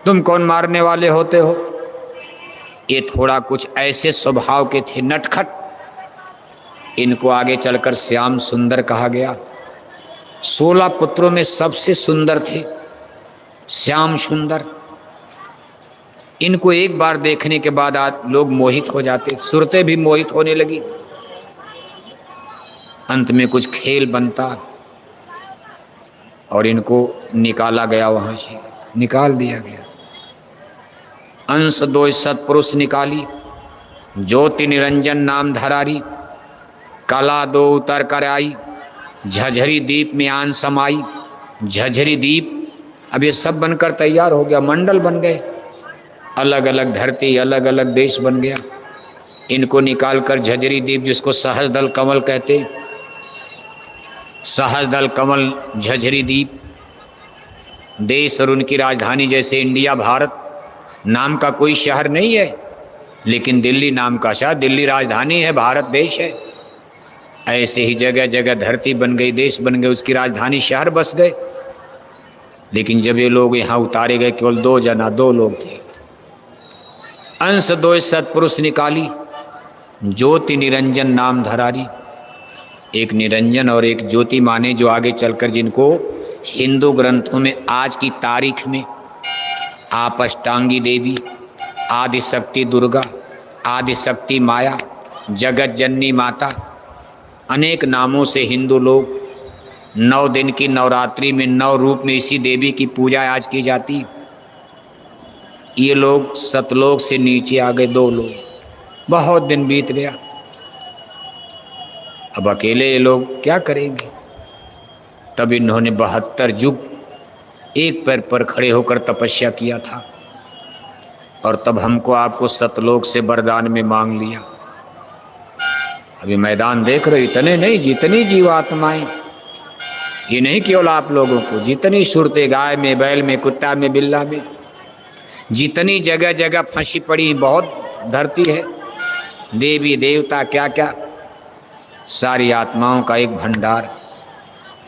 तुम कौन मारने वाले होते हो। ये थोड़ा कुछ ऐसे स्वभाव के थे, नटखट। इनको आगे चलकर श्याम सुंदर कहा गया। 16 पुत्रों में सबसे सुंदर थे श्याम सुंदर। इनको एक बार देखने के बाद आज लोग मोहित हो जाते, सुरतें भी मोहित होने लगी। अंत में कुछ खेल बनता और इनको निकाला गया, वहां से निकाल दिया गया। अंश 2 सतपुरुष निकाली, ज्योति निरंजन नाम धरारी, कला 2 उतर कर आई, झझरी दीप में आन समाई, झझरी द्वीप, अब ये सब बनकर तैयार हो गया, मंडल बन गए, अलग अलग धरती, अलग अलग देश बन गया। इनको निकालकर झझरी द्वीप, जिसको सहस्रदल कमल कहते, सहस्रदल कमल झझरी द्वीप देश और उनकी राजधानी, जैसे इंडिया भारत नाम का कोई शहर नहीं है, लेकिन दिल्ली नाम का शहर, दिल्ली राजधानी है, भारत देश है। ऐसे ही जगह जगह धरती बन गई, देश बन गए, उसकी राजधानी शहर बस गए। लेकिन जब ये लोग यहाँ उतारे गए, केवल दो लोग थे। अंश दो सत्पुरुष निकाली, ज्योति निरंजन नाम धरारी। एक निरंजन और एक ज्योति माने, जो आगे चलकर जिनको हिंदू ग्रंथों में आज की तारीख में आप अष्टांगी देवी, आदि शक्ति दुर्गा, आदि शक्ति माया, जगत जननी माता, अनेक नामों से हिंदू लोग 9 दिन की नवरात्रि में 9 रूप में इसी देवी की पूजा आज की जाती। ये लोग सतलोक से नीचे आ गए, 2 लोग, बहुत दिन बीत गया। अब अकेले ये लोग क्या करेंगे? तब इन्होंने 72 युग एक पैर पर खड़े होकर तपस्या किया था, और तब हमको आपको सतलोक से वरदान में मांग लिया। अभी मैदान देख रहे हो, इतने नहीं, जितनी जीवात्माएं, ये नहीं केवल आप लोगों को, जितनी सूरतें गाय में, बैल में, कुत्ता में, बिल्ला में, जितनी जगह जगह फंसी पड़ी बहुत धरती है, देवी देवता क्या क्या, सारी आत्माओं का एक भंडार।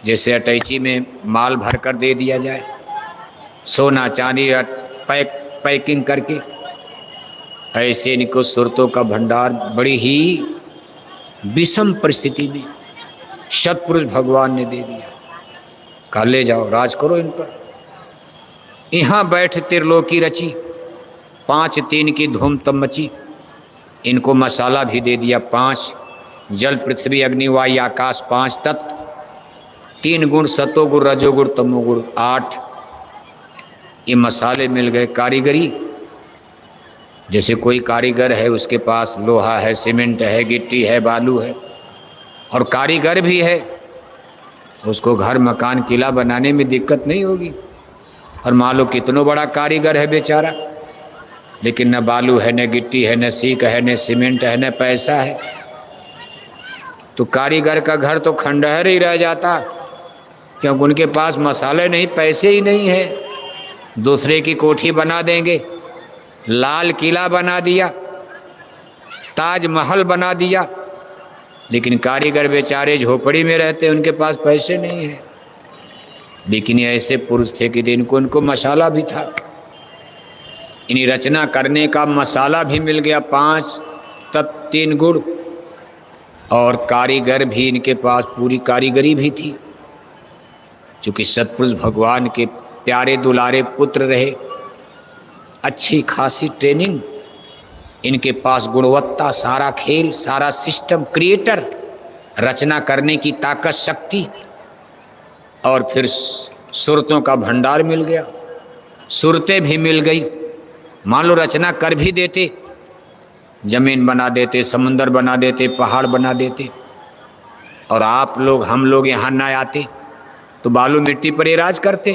जैसे अटैची में माल भर कर दे दिया जाए, सोना चांदी पैकिंग करके, ऐसे इनको सुरतों का भंडार बड़ी ही विषम परिस्थिति में सतपुरुष भगवान ने दे दिया। कहा ले जाओ, राज करो इन पर। यहाँ बैठ त्रिलोकी रची, 5-3 की धूम तब मची। इनको मसाला भी दे दिया 5, जल पृथ्वी अग्नि वायु आकाश 5 तत्व, 3 गुण सतोगुण रजोगुण तमोगुण 8। ये मसाले मिल गए। कारीगरी, जैसे कोई कारीगर है, उसके पास लोहा है, सीमेंट है, गिट्टी है, बालू है, और कारीगर भी है, उसको घर मकान किला बनाने में दिक्कत नहीं होगी। और मान लो कितना बड़ा कारीगर है बेचारा, लेकिन न बालू है, न गिट्टी है, न सीक है, न सीमेंट है, न पैसा है, तो कारीगर का घर तो खंडहर ही रह जाता, क्योंकि उनके पास मसाले नहीं, पैसे ही नहीं है। दूसरे की कोठी बना देंगे, लाल किला बना दिया, ताजमहल बना दिया, लेकिन कारीगर बेचारे झोपड़ी में रहते, उनके पास पैसे नहीं है। लेकिन ये ऐसे पुरुष थे कि इनको मसाला भी था, इन्हीं रचना करने का मसाला भी मिल गया, 5 तत्व 3 गुण, और कारीगर भी इनके पास पूरी कारीगरी भी थी। चूँकि सतपुरुष भगवान के प्यारे दुलारे पुत्र रहे, अच्छी खासी ट्रेनिंग, इनके पास गुणवत्ता, सारा खेल, सारा सिस्टम, क्रिएटर, रचना करने की ताकत, शक्ति, और फिर सुरतों का भंडार मिल गया, सुरतें भी मिल गई। मान लो रचना कर भी देते, जमीन बना देते, समुंदर बना देते, पहाड़ बना देते, और आप लोग, हम लोग यहाँ ना आते तो बालू मिट्टी पर ये राज करते।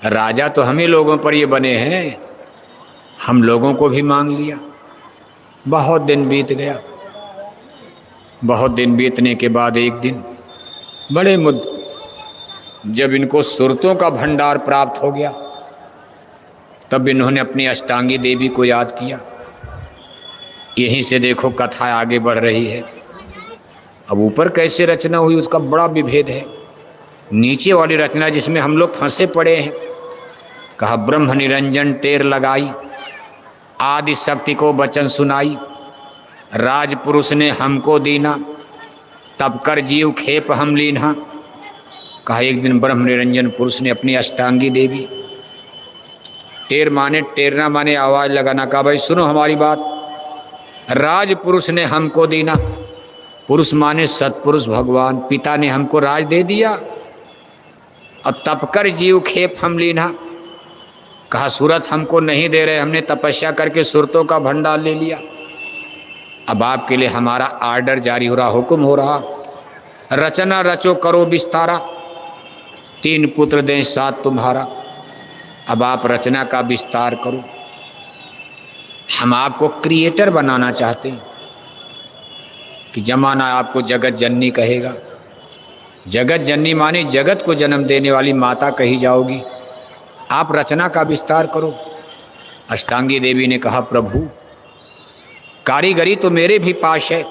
राजा तो हम ही लोगों पर ये बने हैं, हम लोगों को भी मांग लिया। बहुत दिन बीत गया। बहुत दिन बीतने के बाद एक दिन बड़े जब इनको सुरतों का भंडार प्राप्त हो गया, तब इन्होंने अपनी अष्टांगी देवी को याद किया। यहीं से देखो कथा आगे बढ़ रही है। अब ऊपर कैसे रचना हुई उसका बड़ा विभेद है। नीचे वाली रचना जिसमें हम लोग फंसे पड़े हैं, कहा ब्रह्म निरंजन टेर लगाई, आदि शक्ति को वचन सुनाई, राजपुरुष ने हमको दीना, तब कर जीव खेप हम लीना। कहा एक दिन ब्रह्म निरंजन पुरुष ने अपनी अष्टांगी देवी, टेर माने टेरना माने आवाज लगाना, कहा भाई सुनो हमारी बात, राजपुरुष ने हमको दीना, पुरुष माने सतपुरुष भगवान पिता ने हमको राज दे दिया, और तप कर जीव खेप हम लीना। कहा सूरत हमको नहीं दे रहे, हमने तपस्या करके सुरतों का भंडार ले लिया। अब आपके लिए हमारा आर्डर जारी हो रहा, हुक्म हो रहा, रचना रचो करो विस्तारा। तीन पुत्र दें साथ तुम्हारा, अब आप रचना का विस्तार करो। हम आपको क्रिएटर बनाना चाहते हैं कि जमाना आपको जगत जननी कहेगा। जगत जननी माने जगत को जन्म देने वाली माता कही जाओगी। आप रचना का विस्तार करो। अष्टांगी देवी ने कहा, प्रभु कारीगरी तो मेरे भी पास है,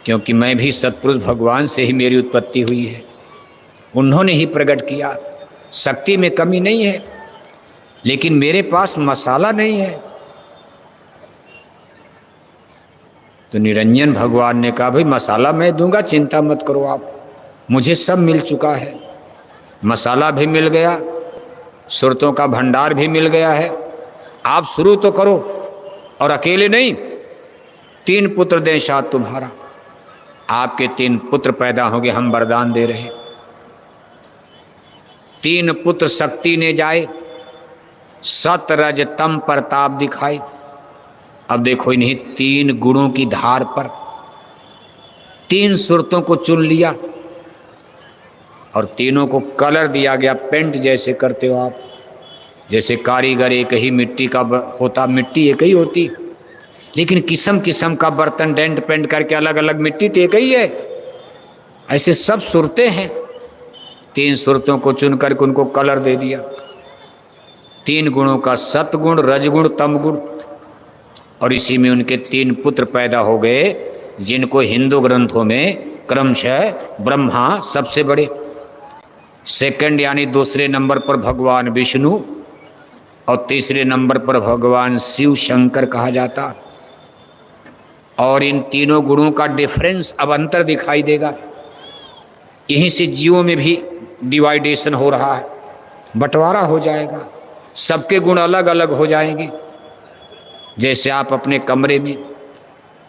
क्योंकि मैं भी सतपुरुष भगवान से ही मेरी उत्पत्ति हुई है, उन्होंने ही प्रकट किया। शक्ति में कमी नहीं है, लेकिन मेरे पास मसाला नहीं है। तो निरंजन भगवान ने कहा, भाई मसाला मैं दूंगा, चिंता मत करो आप, मुझे सब मिल चुका है। मसाला भी मिल गया, सुरतों का भंडार भी मिल गया है। आप शुरू तो करो, और अकेले नहीं, तीन पुत्र दें साथ तुम्हारा। आपके तीन पुत्र पैदा होंगे, हम वरदान दे रहे। तीन पुत्र शक्ति ने जाए, सत रज तम प्रताप दिखाए। अब देखो, इन्हीं तीन गुणों की धार पर तीन सुरतों को चुन लिया और तीनों को कलर दिया गया। पेंट जैसे करते हो आप, जैसे कारीगर एक ही मिट्टी का होता, मिट्टी एक ही होती, लेकिन किस्म किस्म का बर्तन डेंट पेंट करके अलग अलग मिट्टी तो एक ही है। ऐसे सब सुरतें हैं। तीन सुरतों को चुन करके उनको कलर दे दिया। तीन गुणों का सतगुण, रजगुण, तमगुण, और इसी में उनके तीन पुत्र पैदा हो गए, जिनको हिंदू ग्रंथों में क्रमशः ब्रह्मा सबसे बड़े, सेकंड यानी दूसरे नंबर पर भगवान विष्णु, और तीसरे नंबर पर भगवान शिव शंकर कहा जाता। और इन तीनों गुणों का डिफरेंस, अब अंतर दिखाई देगा। यहीं से जीवों में भी डिवाइडेशन हो रहा है, बंटवारा हो जाएगा, सबके गुण अलग अलग हो जाएंगे। जैसे आप अपने कमरे में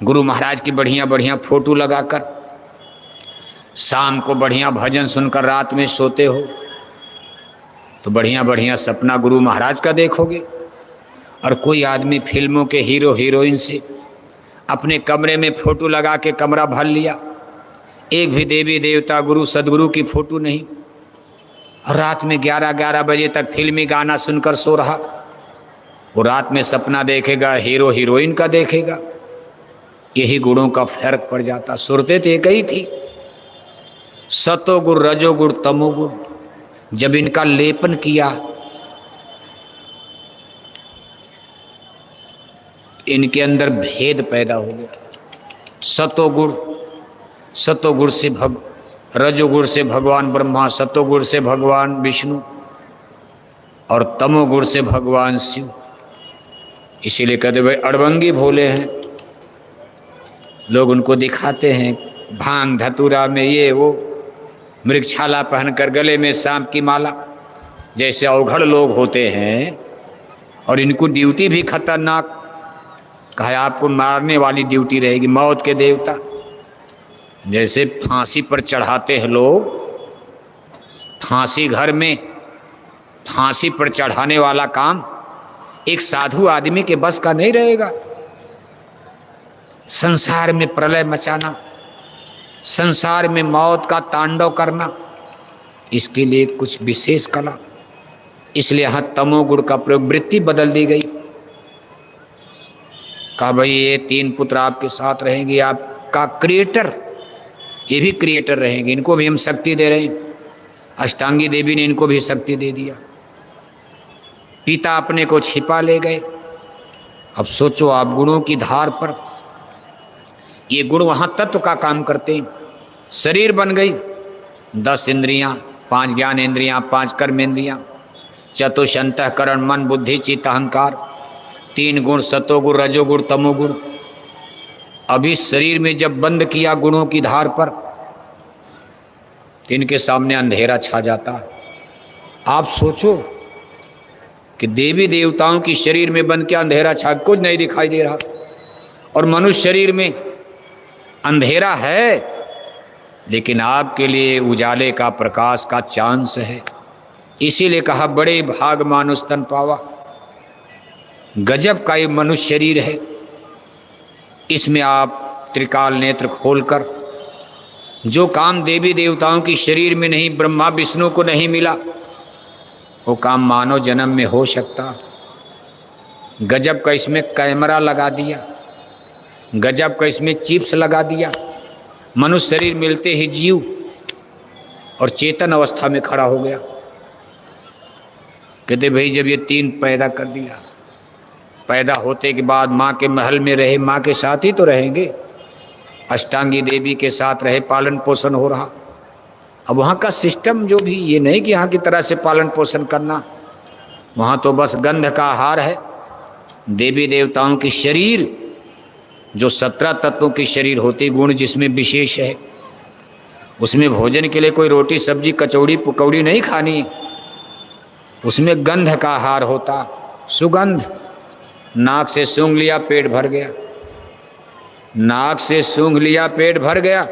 गुरु महाराज की बढ़िया बढ़िया फोटो लगाकर शाम को बढ़िया भजन सुनकर रात में सोते हो, तो बढ़िया बढ़िया सपना गुरु महाराज का देखोगे। और कोई आदमी फिल्मों के हीरो हीरोइन से अपने कमरे में फोटो लगा के कमरा भर लिया, एक भी देवी देवता गुरु सदगुरु की फोटो नहीं, और रात में 11-11 बजे तक फिल्मी गाना सुनकर सो रहा। वो रात में सपना देखेगा, हीरो हीरोइन का देखेगा। यही गुणों का फर्क पड़ जाता। सुरतें तो एक ही थी, सतोगुण, रजोगुण, तमोगुण। जब इनका लेपन किया, इनके अंदर भेद पैदा हो गया। सतोगुण, सतोगुण से रजोगुण से भगवान ब्रह्मा, सतोगुण से भगवान विष्णु, और तमोगुण से भगवान शिव। इसीलिए कहते भाई अड़भंगी भोले हैं। लोग उनको दिखाते हैं भांग धतूरा में ये वो, मृगछाला पहनकर गले में सांप की माला, जैसे अवघड़ लोग होते हैं। और इनको ड्यूटी भी खतरनाक, कहा आपको मारने वाली ड्यूटी रहेगी, मौत के देवता। जैसे फांसी पर चढ़ाते हैं लोग, फांसी घर में फांसी पर चढ़ाने वाला काम एक साधु आदमी के बस का नहीं रहेगा। संसार में प्रलय मचाना, संसार में मौत का तांडव करना, इसके लिए कुछ विशेष कला। इसलिए यहाँ तमोगुण का प्रयोग, वृत्ति बदल दी गई। कहा भाई ये तीन पुत्र आपके साथ रहेंगे, आपका क्रिएटर, ये भी क्रिएटर रहेंगे, इनको भी हम शक्ति दे रहे हैं। अष्टांगी देवी ने इनको भी शक्ति दे दिया। पिता अपने को छिपा ले गए। अब सोचो आप, गुणों की धार पर ये गुण वहां तत्व का काम करते हैं। शरीर बन गई, 10 इंद्रियां, 5 ज्ञान इंद्रियां, 5 कर्मेंद्रियां, चतुष अंतःकरण, मन, बुद्धि, चित्त, अहंकार, 3 गुण, सतोगुण, रजोगुण, तमोगुण। अभी शरीर में जब बंद किया गुणों की धार पर, तो इनके सामने अंधेरा छा जाता। आप सोचो कि देवी देवताओं की शरीर में बंद किया, अंधेरा छा, कुछ नहीं दिखाई दे रहा, और मनुष्य शरीर में अंधेरा है, लेकिन आपके लिए उजाले का, प्रकाश का चांस है। इसीलिए कहा बड़े भाग मानुष तन पावा। गजब का ये मनुष्य शरीर है। इसमें आप त्रिकाल नेत्र खोलकर जो काम देवी देवताओं की शरीर में नहीं, ब्रह्मा विष्णु को नहीं मिला, वो काम मानव जन्म में हो सकता। गजब का इसमें कैमरा लगा दिया, गजब का इसमें चिप्स लगा दिया। मनुष्य शरीर मिलते ही जीव और चेतन अवस्था में खड़ा हो गया। कहते भाई जब ये तीन पैदा कर दिया, पैदा होते के बाद माँ के महल में रहे, माँ के साथ ही तो रहेंगे, अष्टांगी देवी के साथ रहे, पालन पोषण हो रहा। अब वहाँ का सिस्टम जो भी, ये नहीं कि यहाँ की तरह से पालन पोषण करना, वहाँ तो बस गंध का आहार है। देवी देवताओं की शरीर जो 17 तत्वों की शरीर होती, गुण जिसमें विशेष है, उसमें भोजन के लिए कोई रोटी सब्जी कचौड़ी पकौड़ी नहीं खानी, उसमें गंध का आहार होता, सुगंध। नाक से सूंघ लिया पेट भर गया, नाक से सूंघ लिया पेट भर गया।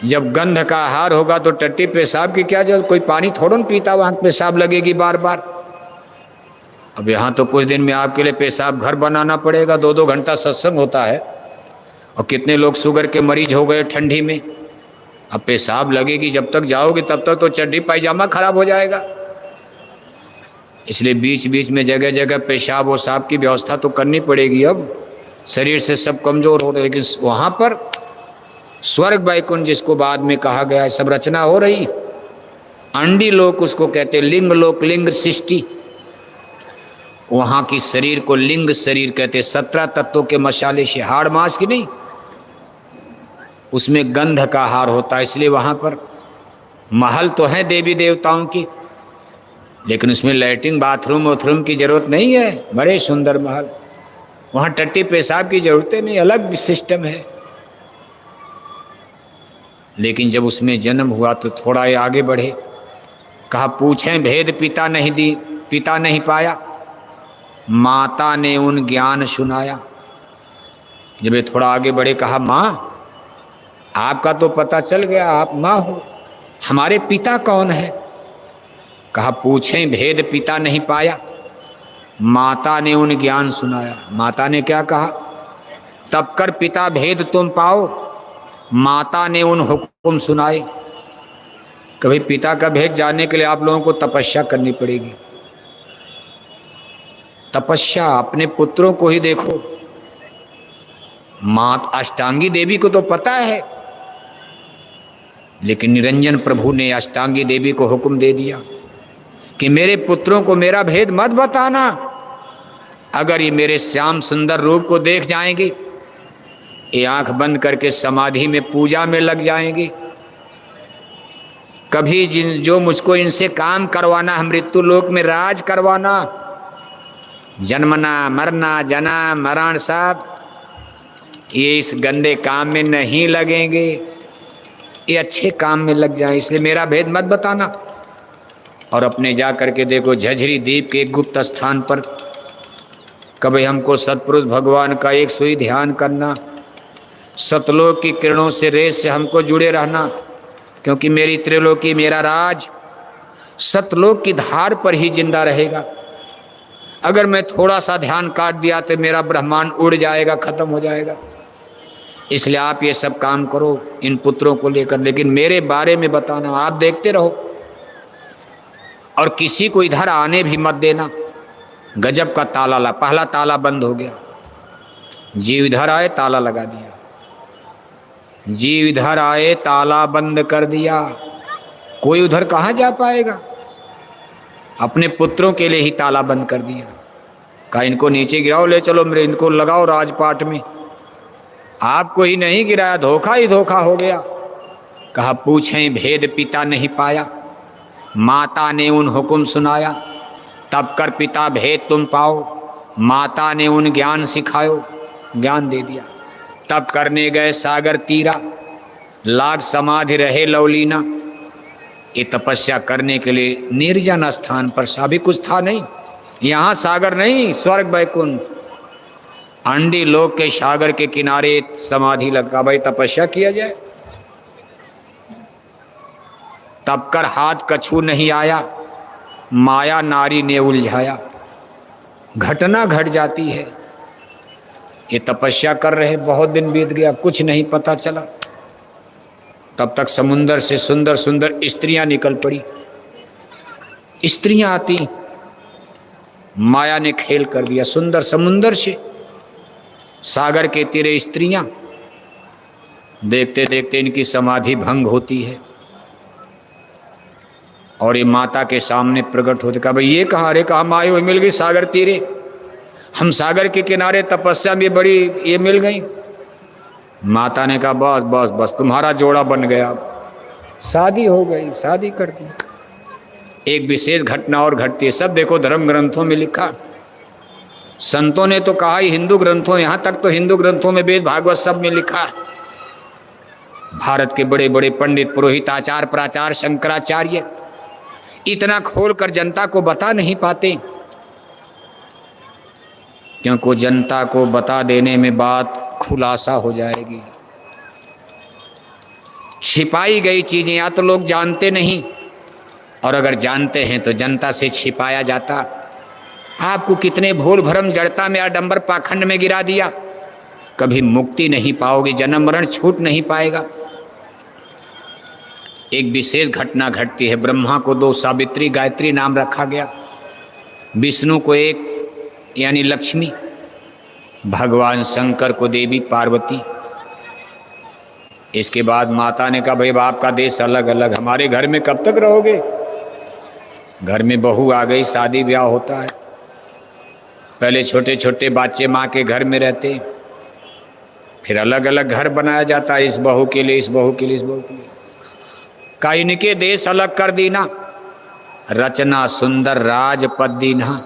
जब गंध का आहार होगा तो टट्टी पेशाब की क्या जरूरत, कोई पानी थोड़ा न पीता, वहाँ पेशाब लगेगी बार बार। अब यहाँ तो कुछ दिन में आपके लिए पेशाब घर बनाना पड़ेगा, 2-2 घंटा सत्संग होता है, और कितने लोग शुगर के मरीज हो गए ठंडी में। अब पेशाब लगेगी, जब तक जाओगे तब तक तो चड्डी पायजामा खराब हो जाएगा। इसलिए बीच बीच में जगह जगह पेशाब और साफ की व्यवस्था तो करनी पड़ेगी। अब शरीर से सब कमजोर हो रहे, लेकिन वहाँ पर स्वर्ग वैकुंठ जिसको बाद में कहा गया है, सब रचना हो रही। अंडी लोक उसको कहते, लिंग लोक, लिंग सृष्टि। वहाँ की शरीर को लिंग शरीर कहते, 17 तत्वों के मसाले से, हाड़ मांस की नहीं, उसमें गंध का आहार होता है। इसलिए वहाँ पर महल तो है देवी देवताओं की, लेकिन उसमें लैट्रिन बाथरूम वाथरूम की जरूरत नहीं है, बड़े सुंदर महल। वहाँ टट्टी पेशाब की जरूरतें नहीं, अलग सिस्टम है। लेकिन जब उसमें जन्म हुआ तो थोड़ा ये आगे बढ़े, कहा पूछें भेद पिता नहीं पाया, माता ने उन ज्ञान सुनाया। जब ये थोड़ा आगे बढ़े, कहा माँ आपका तो पता चल गया, आप माँ हो, हमारे पिता कौन है? कहा पूछें भेद पिता नहीं पाया, माता ने उन ज्ञान सुनाया। माता ने क्या कहा? तब कर पिता भेद तुम पाओ, माता ने उन हुक्म सुनाए। कभी पिता का भेद जानने के लिए आप लोगों को तपस्या करनी पड़ेगी। तपस्या, अपने पुत्रों को ही देखो। माँ अष्टांगी देवी को तो पता है, लेकिन निरंजन प्रभु ने अष्टांगी देवी को हुक्म दे दिया कि मेरे पुत्रों को मेरा भेद मत बताना। अगर ये मेरे श्याम सुंदर रूप को देख जाएंगे, ये आंख बंद करके समाधि में पूजा में लग जाएंगे। कभी जो मुझको इनसे काम करवाना है, मृत्यु लोक में राज करवाना, जन्मना मरना जना मरण सब, ये इस गंदे काम में नहीं लगेंगे, ये अच्छे काम में लग जाए। इसलिए मेरा भेद मत बताना। और अपने जा करके देखो झझरी द्वीप के एक गुप्त स्थान पर, कभी हमको सतपुरुष भगवान का एक सुई ध्यान करना, सतलोक की किरणों से रेस से हमको जुड़े रहना, क्योंकि मेरी त्रिलोकी मेरा राज सतलोक की धार पर ही जिंदा रहेगा। अगर मैं थोड़ा सा ध्यान काट दिया तो मेरा ब्रह्मांड उड़ जाएगा, खत्म हो जाएगा। इसलिए आप ये सब काम करो इन पुत्रों को लेकर, लेकिन मेरे बारे में बताना, आप देखते रहो और किसी को इधर आने भी मत देना। गजब का ताला पहला ताला बंद हो गया। जीव इधर आए ताला लगा दिया, जीव इधर आए ताला बंद कर दिया। कोई उधर कहाँ जा पाएगा? अपने पुत्रों के लिए ही ताला बंद कर दिया। कहा इनको नीचे गिराओ, ले चलो मेरे, इनको लगाओ राजपाट में। आपको ही नहीं गिराया, धोखा ही धोखा हो गया। कहा पूछें भेद पिता नहीं पाया, माता ने उन हुक्म सुनाया। तब कर पिता भेद तुम पाओ, माता ने उन ज्ञान सिखायो, ज्ञान दे दिया। तब करने गए सागर तीरा, लाग समाधि रहे लवलीना। ये तपस्या करने के लिए निर्जन स्थान पर, अभी कुछ था नहीं, यहाँ सागर नहीं, स्वर्ग वैकुंठ अंडी लोक के सागर के किनारे समाधि लगा। भाई तपस्या किया जाए। तब कर हाथ कछू नहीं आया, माया नारी ने उलझाया। घटना घट जाती है। ये तपस्या कर रहे, बहुत दिन बीत गया, कुछ नहीं पता चला। तब तक समुंदर से सुंदर सुंदर स्त्रियां निकल पड़ी। स्त्रियां आती, माया ने खेल कर दिया। सुंदर समुंदर से सागर के तीरे स्त्रियां, देखते देखते इनकी समाधि भंग होती है और ये माता के सामने प्रकट होते। कहा भाई ये कहाँ? अरे कहाँ माए हुए मिल गई सागर तीरे, हम सागर के किनारे तपस्या में बड़ी ये मिल गई। माता ने कहा बस बस बस तुम्हारा जोड़ा बन गया, शादी हो गई, शादी कर दी। एक विशेष घटना और घटती है, सब देखो धर्म ग्रंथों में लिखा, संतों ने तो कहा ही, हिंदू ग्रंथों, यहां तक तो हिंदू ग्रंथों में वेद भागवत सब में लिखा। भारत के बड़े बड़े पंडित पुरोहित आचार्य प्राचार्य शंकराचार्य इतना खोलकर जनता को बता नहीं पाते, क्योंकि जनता को बता देने में बात खुलासा हो जाएगी। छिपाई गई चीजें या तो लोग जानते नहीं, और अगर जानते हैं तो जनता से छिपाया जाता। आपको कितने भूल भरम जड़ता में आडंबर पाखंड में गिरा दिया, कभी मुक्ति नहीं पाओगे, जन्म मरण छूट नहीं पाएगा। एक विशेष घटना घटती है। ब्रह्मा को 2 सावित्री गायत्री नाम रखा गया, विष्णु को 1 यानी लक्ष्मी, भगवान शंकर को देवी पार्वती। इसके बाद माता ने कहा भाई आपका देश अलग अलग, हमारे घर में कब तक रहोगे? घर में बहू आ गई, शादी ब्याह होता है। पहले छोटे छोटे बच्चे माँ के घर में रहते, फिर अलग अलग घर बनाया जाता है, इस बहू के लिए, इस बहू के लिए, इस बहू के लिए। का इनके देश अलग कर दीना, रचना सुंदर राजपद दीना।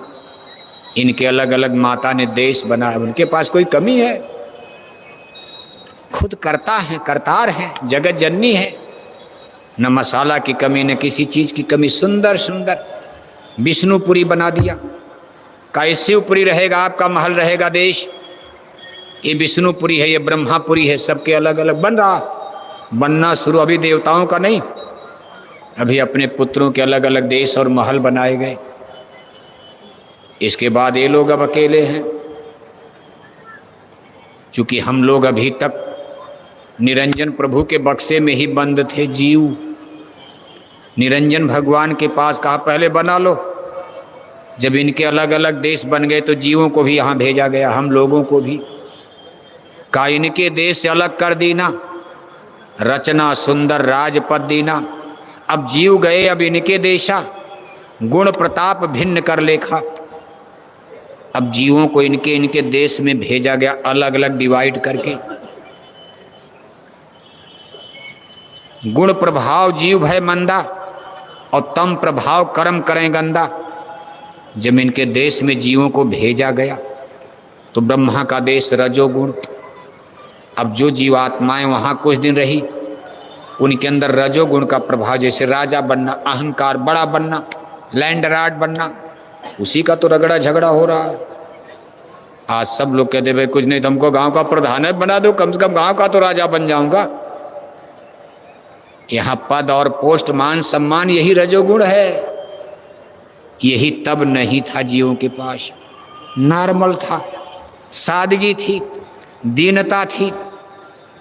इनके अलग अलग माता ने देश बनाया। उनके पास कोई कमी है? खुद करता है, करतार है, जगत जननी है, न मसाला की कमी न किसी चीज की कमी। सुंदर सुंदर विष्णुपुरी बना दिया। का शिवपुरी रहेगा, आपका महल रहेगा देश, ये विष्णुपुरी है, ये ब्रह्मापुरी है, सबके अलग अलग बन रहा, बनना शुरू। अभी देवताओं का नहीं, अभी अपने पुत्रों के अलग अलग देश और महल बनाए गए। इसके बाद ये लोग अब अकेले हैं। चूंकि हम लोग अभी तक निरंजन प्रभु के बक्से में ही बंद थे, जीव निरंजन भगवान के पास कहा पहले बना लो। जब इनके अलग अलग देश बन गए तो जीवों को भी यहाँ भेजा गया, हम लोगों को भी। का इनके देश से अलग कर दीना, रचना सुंदर राजपद दीना। अब जीव गए, अब इनके देशा, गुण प्रताप भिन्न कर लेखा। अब जीवों को इनके इनके देश में भेजा गया, अलग अलग डिवाइड करके। गुण प्रभाव जीव भय मंदा, और तम प्रभाव कर्म करें गंदा। जब इनके देश में जीवों को भेजा गया तो ब्रह्मा का देश रजोगुण। अब जो जीवात्माएं वहां कुछ दिन रही, उनके अंदर रजोगुण का प्रभाव, जैसे राजा बनना, अहंकार, बड़ा बनना, लैंडलॉर्ड बनना, उसी का तो रगड़ा झगड़ा हो रहा है। आज सब लोग कहते भाई कुछ नहीं, तुमको गांव का प्रधान बना दो, कम से कम गांव का तो राजा बन जाऊंगा। यहाँ पद और पोस्ट, मान सम्मान, यही रजोगुण है। यही तब नहीं था जीवों के पास, नॉर्मल था, सादगी थी, दीनता थी।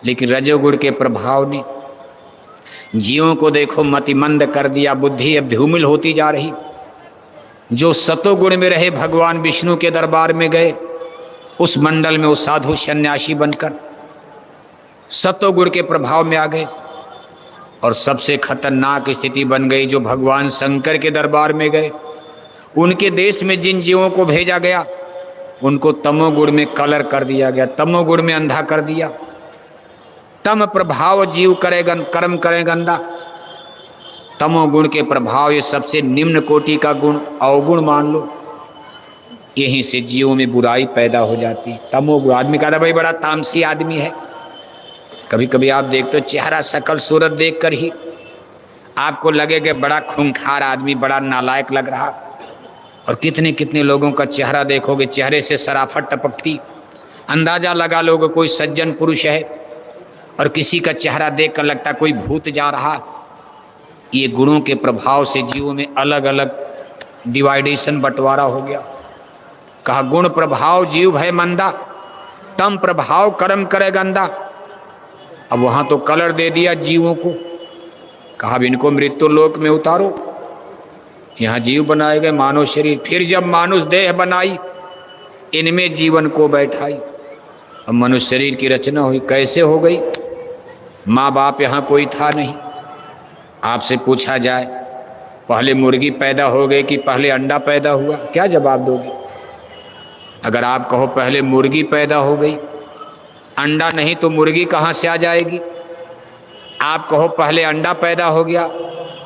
लेकिन रजोगुण के प्रभाव ने जीवों को देखो मतिमंद कर दिया, बुद्धि अब धूमिल होती जा रही। जो सतोगुण में रहे भगवान विष्णु के दरबार में गए, उस मंडल में वो साधु सन्यासी बनकर सतोगुण के प्रभाव में आ गए। और सबसे खतरनाक स्थिति बन गई जो भगवान शंकर के दरबार में गए, उनके देश में जिन जीवों को भेजा गया उनको तमोगुण में कलर कर दिया गया, तमोगुण में अंधा कर दिया। तम प्रभाव जीव करे कर्म करे गंदा। तमोगुण के प्रभाव ये सबसे निम्न कोटि का गुण, अवगुण मान लो। यहीं से जीवों में बुराई पैदा हो जाती। तमोगुण, आदमी कहता भाई बड़ा तामसी आदमी है। कभी कभी आप देखते हो चेहरा शकल सूरत देख कर ही आपको लगे कि बड़ा खूंखार आदमी, बड़ा नालायक लग रहा। और कितने कितने लोगों का चेहरा देखोगे, चेहरे से सराफत टपकती, अंदाजा लगा लोगे कोई सज्जन पुरुष है, और किसी का चेहरा देखकर लगता कोई भूत जा रहा। ये गुणों के प्रभाव से जीवों में अलग अलग डिवाइडेशन, बंटवारा हो गया। कहा गुण प्रभाव जीव भय मंदा, तम प्रभाव कर्म करे गंदा। अब वहां तो कलर दे दिया जीवों को, कहा अब इनको मृत्यु लोक में उतारो। यहाँ जीव बनाए गए मानव शरीर। फिर जब मानुष देह बनाई, इनमें जीवन को बैठाई। अब मनुष्य शरीर की रचना हुई। कैसे हो गई? माँ बाप यहाँ कोई था नहीं। आपसे पूछा जाए पहले मुर्गी पैदा हो गई कि पहले अंडा पैदा हुआ, क्या जवाब दोगे? अगर आप कहो पहले मुर्गी पैदा हो गई, अंडा नहीं तो मुर्गी कहाँ से आ जाएगी? आप कहो पहले अंडा पैदा हो गया,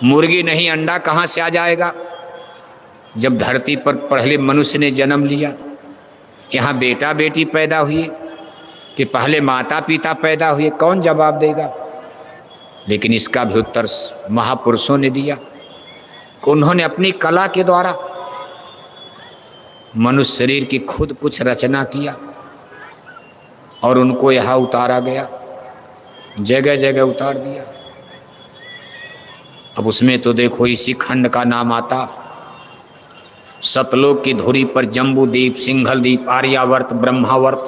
मुर्गी नहीं अंडा कहाँ से आ जाएगा? जब धरती पर पहले मनुष्य ने जन्म लिया, यहाँ बेटा बेटी पैदा हुए कि पहले माता पिता पैदा हुए? कौन जवाब देगा? लेकिन इसका भी उत्तर महापुरुषों ने दिया कि उन्होंने अपनी कला के द्वारा मनुष्य शरीर की खुद कुछ रचना किया और उनको यहाँ उतारा गया, जगह जगह उतार दिया। अब उसमें तो देखो इसी खंड का नाम आता, सतलोक की धुरी पर जम्बूद्वीप, सिंघलद्वीप, आर्यावर्त, ब्रह्मावर्त,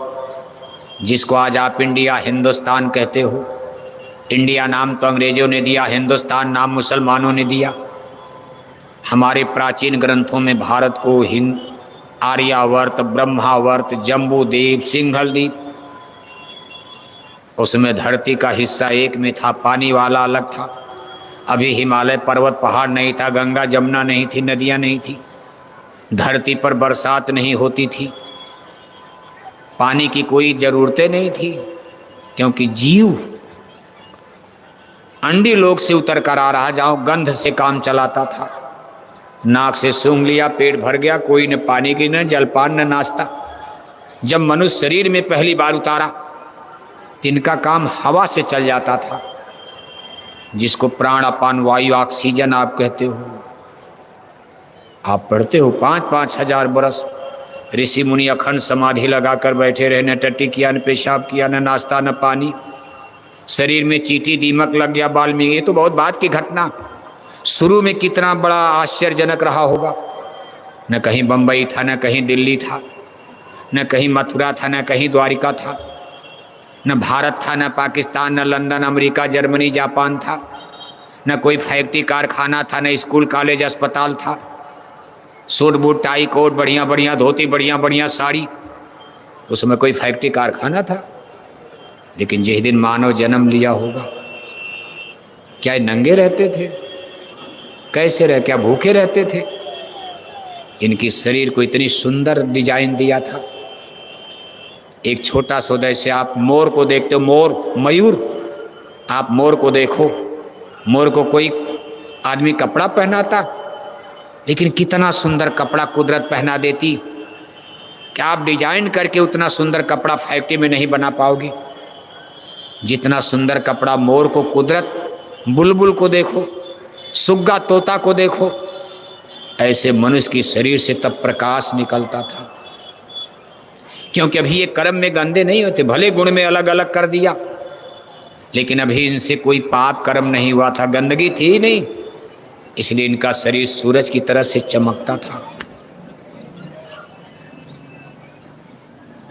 जिसको आज आप इंडिया हिंदुस्तान कहते हो। इंडिया नाम तो अंग्रेजों ने दिया, हिंदुस्तान नाम मुसलमानों ने दिया। हमारे प्राचीन ग्रंथों में भारत को आर्यावर्त, ब्रह्मावर्त, जम्बूद्वीप, सिंघलद्वीप, उसमें धरती का हिस्सा एक में था, पानी वाला अलग था। अभी हिमालय पर्वत पहाड़ नहीं था, गंगा जमुना नहीं थी, नदियां नहीं थी, धरती पर बरसात नहीं होती थी, पानी की कोई जरूरतें नहीं थी, क्योंकि जीव अंडी लोक से उतर कर आ रहा, जहाँ गंध से काम चलाता था। नाक से सूंघ लिया, पेट भर गया, कोई न पानी की न जलपान न नाश्ता। जब मनुष्य शरीर में पहली बार उतारा, तिनका काम हवा से चल जाता था, जिसको प्राण, अपान वायु, ऑक्सीजन आप कहते हो। आप पढ़ते हो 5-5 हजार बरस ऋषि मुनि अखंड समाधि लगाकर बैठे रहे, न टट्टी किया, न पेशाब किया, न नाश्ता, न पानी। शरीर में चींटी दीमक लग गया वाल्मीकि, ये तो बहुत बात की घटना। शुरू में कितना बड़ा आश्चर्यजनक रहा होगा। न कहीं बंबई था, न कहीं दिल्ली था, न कहीं मथुरा था, न कहीं द्वारिका था, न भारत था, न पाकिस्तान, न लंदन, अमेरिका, जर्मनी, जापान था, न कोई फैक्ट्री कारखाना था, न स्कूल कॉलेज अस्पताल था। सूट बूट टाई कोट, बढ़िया बढ़िया धोती, बढ़िया बढ़िया साड़ी, उसमें कोई फैक्ट्री कारखाना था? लेकिन जिस दिन मानव जन्म लिया होगा, क्या नंगे रहते थे? कैसे रह, क्या भूखे रहते थे? इनकी शरीर को इतनी सुंदर डिजाइन दिया था। एक छोटा सा, जैसे आप मोर को देखते हो, मोर, मयूर, आप मोर को देखो, मोर को कोई आदमी कपड़ा पहनाता, लेकिन कितना सुंदर कपड़ा कुदरत पहना देती। क्या आप डिजाइन करके उतना सुंदर कपड़ा फैक्ट्री में नहीं बना पाओगे? जितना सुंदर कपड़ा मोर को कुदरत, बुलबुल को देखो, सुग्गा तोता को देखो, ऐसे मनुष्य की शरीर से तब प्रकाश निकलता था। क्योंकि अभी ये कर्म में गंदे नहीं होते, भले गुण में अलग अलग कर दिया, लेकिन अभी इनसे कोई पाप कर्म नहीं हुआ था, गंदगी थी ही नहीं, इसलिए इनका शरीर सूरज की तरह से चमकता था।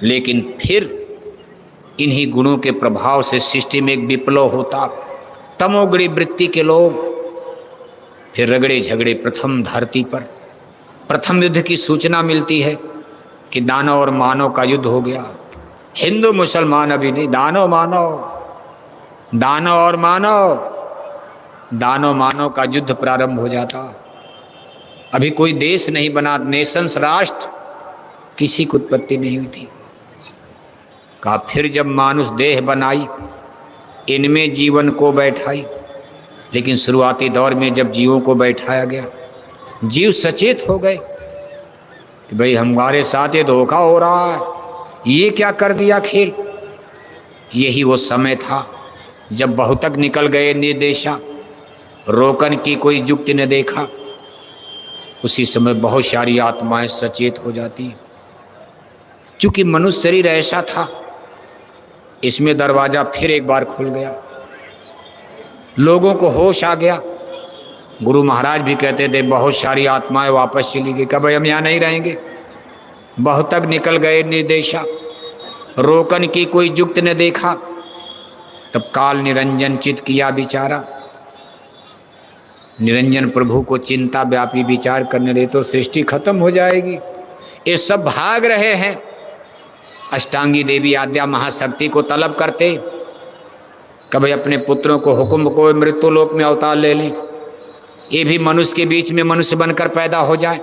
लेकिन फिर इन्हीं गुणों के प्रभाव से सृष्टि में एक विप्लव होता। तमोगुणी वृत्ति के लोग फिर रगड़े झगड़े। प्रथम धरती पर प्रथम युद्ध की सूचना मिलती है कि दानव और मानव का युद्ध हो गया। हिंदू मुसलमान अभी नहीं, दानव मानव, दानव और मानव, दानव मानव का युद्ध प्रारंभ हो जाता। अभी कोई देश नहीं बना, नेशंस, राष्ट्र किसी की उत्पत्ति नहीं हुई थी। कहा फिर जब मानुष देह बनाई, इनमें जीवन को बैठाई। लेकिन शुरुआती दौर में जब जीवों को बैठाया गया, जीव सचेत हो गए कि भाई हमारे साथ ये धोखा हो रहा है, ये क्या कर दिया खेल। यही वो समय था जब बहुतक निकल गए निर्देशा, रोकन की कोई युक्ति न देखा। उसी समय बहुत सारी आत्माएं सचेत हो जाती। चूंकि मनुष्य शरीर ऐसा था, इसमें दरवाजा फिर एक बार खुल गया, लोगों को होश आ गया। गुरु महाराज भी कहते थे बहुत सारी आत्माएं वापस चली गई, कभी हम यहाँ नहीं रहेंगे। बहुत तक निकल गए निर्देशा, रोकन की कोई युक्त न देखा। तब काल निरंजन चित किया विचारा, निरंजन प्रभु को चिंता व्यापी विचार करने दे तो सृष्टि खत्म हो जाएगी। ये सब भाग रहे हैं, अष्टांगी देवी आद्या महाशक्ति को तलब करते, कभी अपने पुत्रों को हुक्म को मृत्यु लोक में अवतार ले लें, ये भी मनुष्य के बीच में मनुष्य बनकर पैदा हो जाए।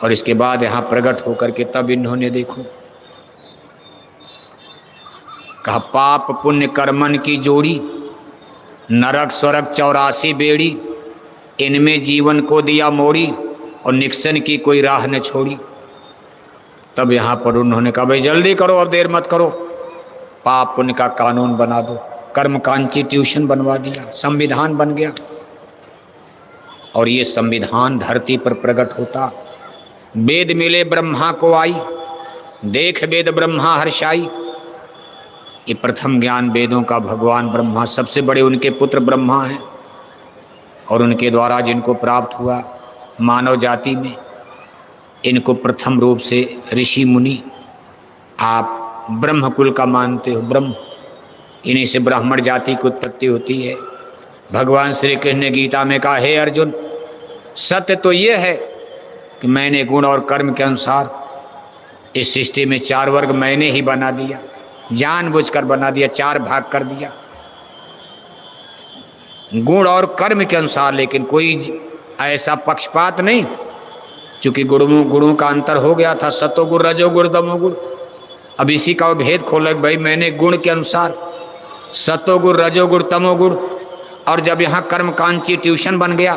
और इसके बाद यहाँ प्रकट होकर के तब इन्होंने देखो कहा पाप पुण्य कर्मन की जोड़ी, नरक स्वर्ग 84 बेड़ी, इनमें जीवन को दिया मोड़ी और निक्सन की कोई राह न छोड़ी। तब यहाँ पर उन्होंने कहा भाई जल्दी करो, अब देर मत करो, पाप पुण्य का कानून बना दो। कर्म कॉन्स्टिट्यूशन बनवा दिया, संविधान बन गया। और ये संविधान धरती पर प्रकट होता। वेद मिले ब्रह्मा को आई, देख वेद ब्रह्मा हर्षाई। ये प्रथम ज्ञान वेदों का भगवान ब्रह्मा, सबसे बड़े उनके पुत्र ब्रह्मा हैं, और उनके द्वारा जिनको प्राप्त हुआ मानव जाति में, इनको प्रथम रूप से ऋषि मुनि, आप ब्रह्म कुल का मानते हो, ब्रह्म, इन्हीं से ब्राह्मण जाति की उत्पत्ति होती है। भगवान श्री कृष्ण ने गीता में कहा, हे अर्जुन, सत्य तो ये है कि मैंने गुण और कर्म के अनुसार इस सृष्टि में 4 वर्ग मैंने ही बना दिया, जानबूझकर बना दिया, 4 भाग कर दिया गुण और कर्म के अनुसार। लेकिन कोई ऐसा पक्षपात नहीं, चूंकि गुणों का अंतर हो गया था, सतोगुण रजोगुण तमोगुण। अब इसी का भेद खोला भाई मैंने गुण के अनुसार सतोगुण रजोगुण तमोगुण, और जब यहाँ कर्म कॉन्स्टिट्यूशन बन गया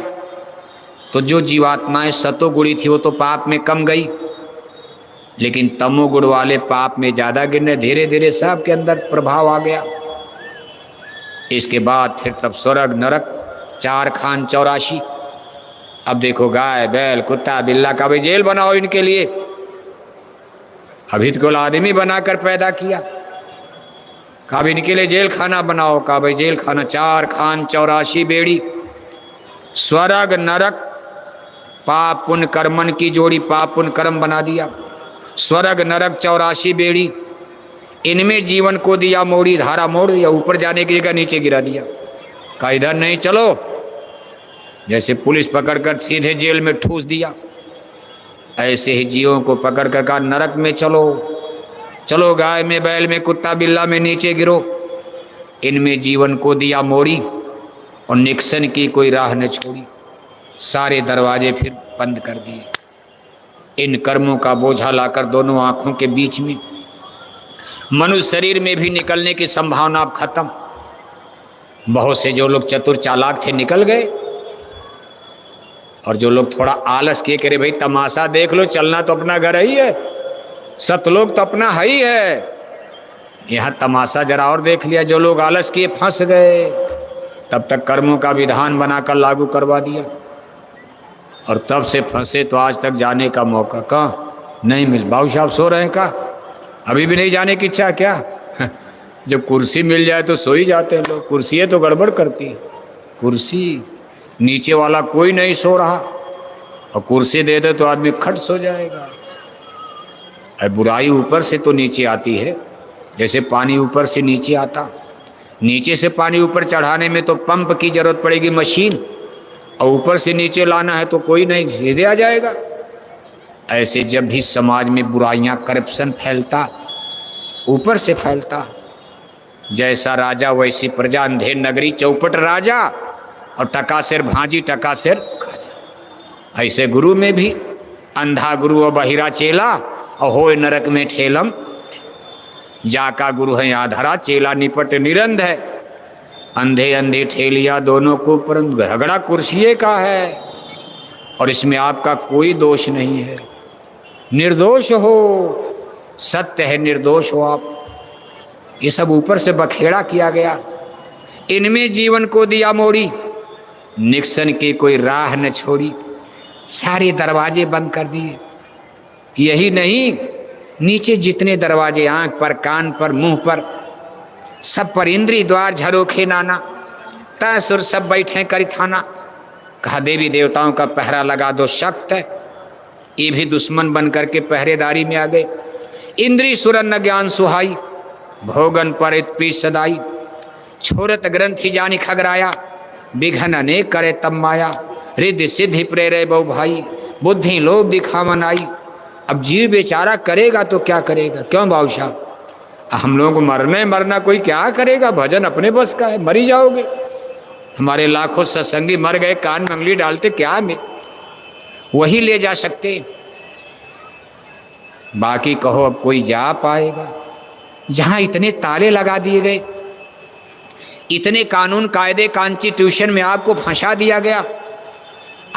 तो जो जीवात्माएं सतोगुणी थी वो तो पाप में कम गई, लेकिन तमोगुण वाले पाप में ज़्यादा गिरने, धीरे धीरे सब के अंदर प्रभाव आ गया। इसके बाद फिर तब स्वर्ग नरक 4 खान 84। अब देखो गाय बैल कुत्ता बिल्ला का भी जेल बनाओ इनके लिए। अभी तो आदमी बनाकर पैदा किया, कहा भी इनके लिए जेल खाना बनाओ, कहा भाई जेल खाना 4 खान 84 बेड़ी, स्वर्ग नरक पाप पुण्य कर्मन की जोड़ी, पाप पुण्य कर्म बना दिया। स्वर्ग नरक 84 बेड़ी, इनमें जीवन को दिया मोड़ी, धारा मोड़ दिया, ऊपर जाने की जगह नीचे गिरा दिया, कहा इधर नहीं चलो। जैसे पुलिस पकड़कर सीधे जेल में ठूस दिया, ऐसे ही जीवों को पकड़कर कहा नरक में चलो, चलो गाय में बैल में कुत्ता बिल्ला में नीचे गिरो, इनमें जीवन को दिया मोड़ी और निक्सन की कोई राह न छोड़ी। सारे दरवाजे फिर बंद कर दिए। इन कर्मों का बोझा लाकर दोनों आंखों के बीच में मनुष्य शरीर में भी निकलने की संभावना अब खत्म। बहुत से जो लोग चतुर चालाक थे निकल गए, और जो लोग थोड़ा आलस किए करे भाई तमाशा देख लो, चलना तो अपना घर ही है, सतलोक तो अपना है ही है, यहाँ तमाशा जरा और देख लिया। जो लोग आलस किए फंस गए, तब तक कर्मों का विधान बनाकर लागू करवा दिया, और तब से फंसे तो आज तक जाने का मौका कहाँ नहीं मिल। बाबू साहब सो रहे हैं का? अभी भी नहीं जाने की इच्छा क्या? जब कुर्सी मिल जाए तो सो ही जाते हैं लोग। कुर्सी है तो गड़बड़ करती है, कुर्सी नीचे वाला कोई नहीं सो रहा, और कुर्सी दे दे तो आदमी खट सो जाएगा। अरे बुराई ऊपर से तो नीचे आती है, जैसे पानी ऊपर से नीचे आता, नीचे से पानी ऊपर चढ़ाने में तो पंप की जरूरत पड़ेगी, मशीन, और ऊपर से नीचे लाना है तो कोई नहीं, सीधे आ जाएगा। ऐसे जब भी समाज में बुराइयां करप्शन फैलता, ऊपर से फैलता। जैसा राजा वैसी प्रजा, अंधेर नगरी चौपट राजा, और टका सिर भांजी टका सिर खाजा। ऐसे गुरु में भी अंधा गुरु और बहिरा चेला, और होए नरक में ठेलम। जाका गुरु है यहाँ धरा, चेला निपट निरंध है। अंधे अंधे ठेलिया दोनों को, परंतु झगड़ा कुर्सिये का है, और इसमें आपका कोई दोष नहीं है। निर्दोष हो, सत्य है, निर्दोष हो आप। ये सब ऊपर से बखेड़ा किया गया। इनमें जीवन को दिया मोड़ी, निक्सन की कोई राह न छोड़ी। सारे दरवाजे बंद कर दिए। यही नहीं, नीचे जितने दरवाजे, आंख पर, कान पर, मुंह पर, सब पर इंद्री द्वार झरोखे नाना, तैसुर सब बैठे करी थाना। कहा देवी देवताओं का पहरा लगा दो, शक्त है। ये भी दुश्मन बन करके पहरेदारी में आ गए। इंद्री सुरन न ज्ञान सुहाई, भोगन पर प्रीत सदाई, छोरत ग्रंथि जानि खगराया, विघन अनेक करे तब माया, रिद्धि सिद्धि प्रेरे बहु भाई, बुद्धि लोभ दिखावन आई। अब जीव बेचारा करेगा तो क्या करेगा, क्यों बादशाह? हम लोगों को मरना कोई क्या करेगा, भजन अपने बस का है, मरी जाओगे। हमारे लाखों सत्संगी मर गए, कान में उंगली डालते क्या में, वही ले जा सकते, बाकी कहो अब कोई जा पाएगा? जहां इतने ताले लगा दिए गए, इतने कानून कायदे कॉन्स्टिट्यूशन में आपको फंसा दिया गया,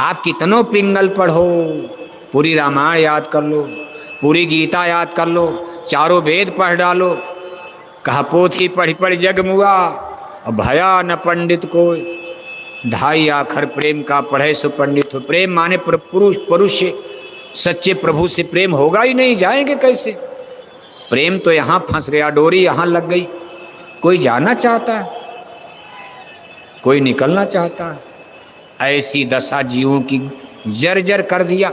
आप कितनों पिंगल पढ़ो, पूरी रामायण याद कर लो, पूरी गीता याद कर लो, चारों वेद पढ़ डालो, कहा पोथी पढ़ी पढ़ी जग मुआ, अब भया न पंडित को, ढाई आखर प्रेम का पढ़े सो पंडित हो। प्रेम माने पुरुष से, सच्चे प्रभु से प्रेम होगा ही नहीं, जाएंगे कैसे? प्रेम तो यहां फंस गया, डोरी यहां लग गई, कोई जाना चाहता है, कोई निकलना चाहता है। ऐसी दशा जीवों की जर्जर कर दिया।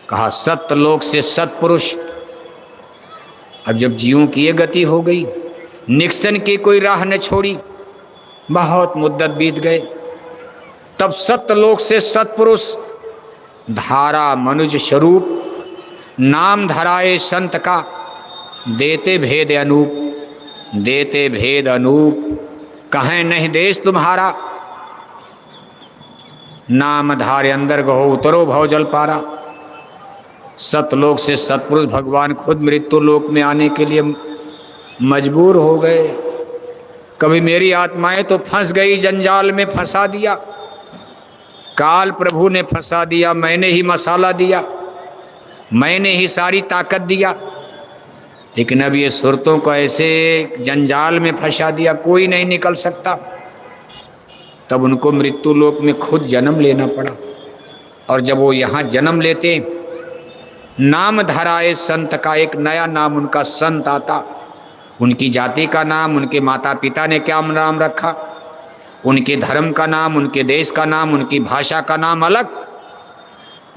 कहा सतलोक से सतपुरुष। अब जब जीवों की ये गति हो गई, निक्सन की कोई राह न छोड़ी, बहुत मुद्दत बीत गए, तब सतलोक से सतपुरुष धारा मनुज स्वरूप, नाम धराए संत का, देते भेद अनूप, देते भेद अनूप, कहें नहीं देश तुम्हारा, नाम धारे अंदर गहो उतरो भव जल पारा। सतलोक से सतपुरुष भगवान खुद मृत्यु लोक में आने के लिए मजबूर हो गए। कभी मेरी आत्माएं तो फंस गई, जंजाल में फंसा दिया, काल प्रभु ने फंसा दिया, मैंने ही मसाला दिया, मैंने ही सारी ताकत दिया। लेकिन अब ये सुरतों को ऐसे जंजाल में फंसा दिया, कोई नहीं निकल सकता। तब उनको मृत्यु लोक में खुद जन्म लेना पड़ा। और जब वो यहाँ जन्म लेते, नाम धराए संत का, एक नया नाम उनका संत आता। उनकी जाति का नाम, उनके माता पिता ने क्या नाम रखा, उनके धर्म का नाम, उनके देश का नाम, उनकी भाषा का नाम अलग,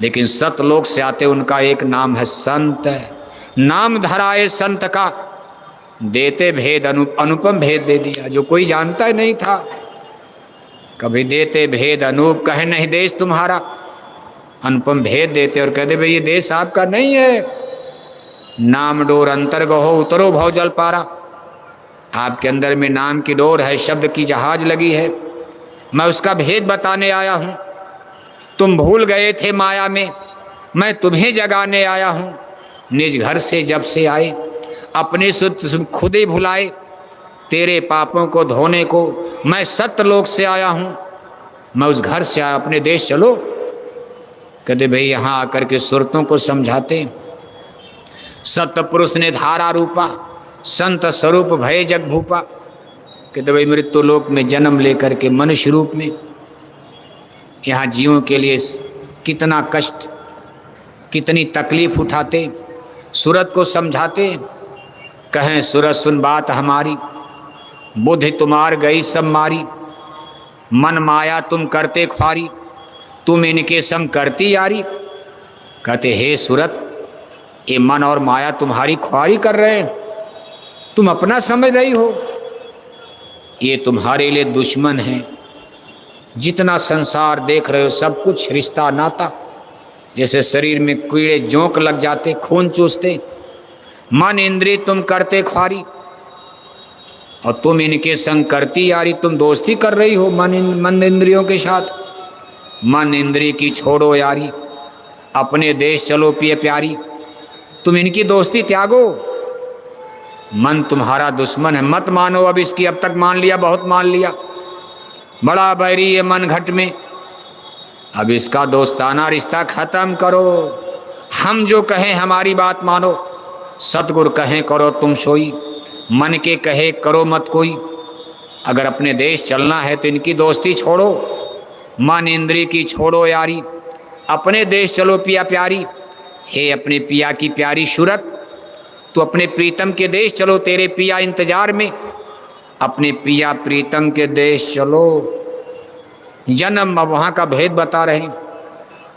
लेकिन सतलोक से आते उनका एक नाम है संत है। नाम धराए संत का, देते भेद अनुपम भेद दे दिया, जो कोई जानता ही नहीं था। कभी देते भेद अनूप, कहे नहीं देश तुम्हारा, अनुपम भेद देते और कहते भाई ये देश आपका नहीं है। नाम डोर अंतर गहो उतरो भव जल पारा, आपके अंदर में नाम की डोर है, शब्द की जहाज लगी है, मैं उसका भेद बताने आया हूँ। तुम भूल गए थे माया में, मैं तुम्हें जगाने आया हूँ। निज घर से जब से आए, अपने से तुम खुद ही भुलाए, तेरे पापों को धोने को मैं सतलोक से आया हूँ। मैं उस घर से आया, अपने देश चलो। कहते भाई यहाँ आकर के सुरतों को समझाते। सतपुरुष ने धारा रूपा, संत स्वरूप भय जग भूपा। कहते भाई मृत्यु लोक में जन्म लेकर के मनुष्य रूप में यहाँ जीवों के लिए कितना कष्ट, कितनी तकलीफ उठाते, सूरत को समझाते। कहें सूरत सुन बात हमारी, बुद्धि तुम्हार गई सब मारी, मन माया तुम करते ख्वारी, तुम इनके संग करती यारी। कहते हे सूरत, ये मन और माया तुम्हारी ख्वारी कर रहे हैं, तुम अपना समझ रही हो, ये तुम्हारे लिए दुश्मन है। जितना संसार देख रहे हो सब कुछ रिश्ता नाता, जैसे शरीर में कीड़े जोंक लग जाते, खून चूसते। मन इंद्रिय तुम करते ख्वारी और तुम इनके संग करती यारी, तुम दोस्ती कर रही हो मन इंद्रियों के साथ। मन इंद्रिय की छोड़ो यारी, अपने देश चलो पिए प्यारी, तुम इनकी दोस्ती त्यागो। मन तुम्हारा दुश्मन है, मत मानो अब इसकी, अब तक मान लिया, बहुत मान लिया, बड़ा बैरी है मन घट में, अब इसका दोस्ताना रिश्ता खत्म करो। हम जो कहें हमारी बात मानो, सतगुरु कहें करो तुम सोई, मन के कहे करो मत कोई। अगर अपने देश चलना है तो इनकी दोस्ती छोड़ो, मन इंद्रिय की छोड़ो यारी, अपने देश चलो पिया प्यारी। हे अपने पिया की प्यारी सूरत, तो अपने प्रीतम के देश चलो, तेरे पिया इंतजार में, अपने पिया प्रीतम के देश चलो। जन्म अब वहाँ का भेद बता रहे हैं।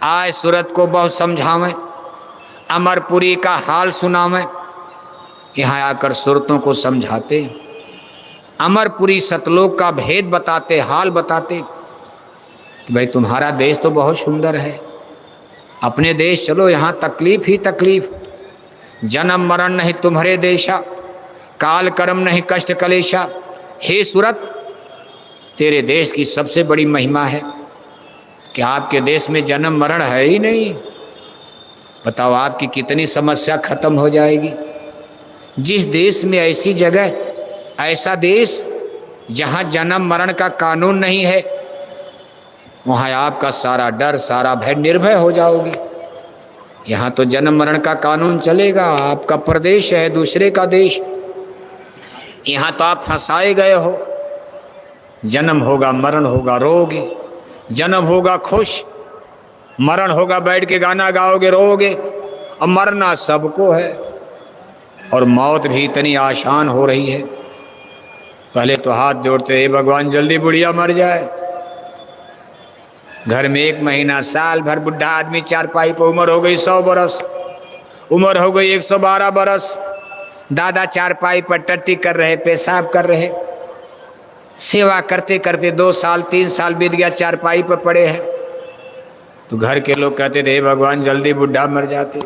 आए सूरत को बहुत समझावें, अमरपुरी का हाल सुनावें। यहाँ आकर सुरतों को समझाते, अमरपुरी सतलोक का भेद बताते, हाल बताते कि भाई तुम्हारा देश तो बहुत सुंदर है, अपने देश चलो, यहाँ तकलीफ ही तकलीफ, जन्म मरण नहीं तुम्हारे देशा, काल कर्म नहीं कष्ट कलेशा। हे सूरत, तेरे देश की सबसे बड़ी महिमा है कि आपके देश में जन्म मरण है ही नहीं। बताओ आपकी कितनी समस्या खत्म हो जाएगी। जिस देश में ऐसी जगह, ऐसा देश जहाँ जन्म मरण का कानून नहीं है, वहाँ आपका सारा डर, सारा भय, निर्भय हो जाओगे। यहाँ तो जन्म मरण का कानून चलेगा, आपका प्रदेश है दूसरे का देश, यहाँ तो आप फंसाए गए हो। जन्म होगा मरण होगा रोगे, जन्म होगा खुश, मरण होगा बैठ के गाना गाओगे रोगे। और मरना सबको है, और मौत भी इतनी आसान हो रही है। पहले तो हाथ जोड़ते, हे भगवान जल्दी बुढ़िया मर जाए। घर में 1 महीना, साल भर बुढ़ा आदमी चारपाई पर, उम्र हो गई 100 बरस, उम्र हो गई 112 बरस, दादा चारपाई पर टट्टी कर रहे, पेशाब कर रहे, सेवा करते करते 2 साल 3 साल बीत गया, चारपाई पर पड़े हैं। तो घर के लोग कहते थे, हे भगवान जल्दी बुढ़ा मर जाते।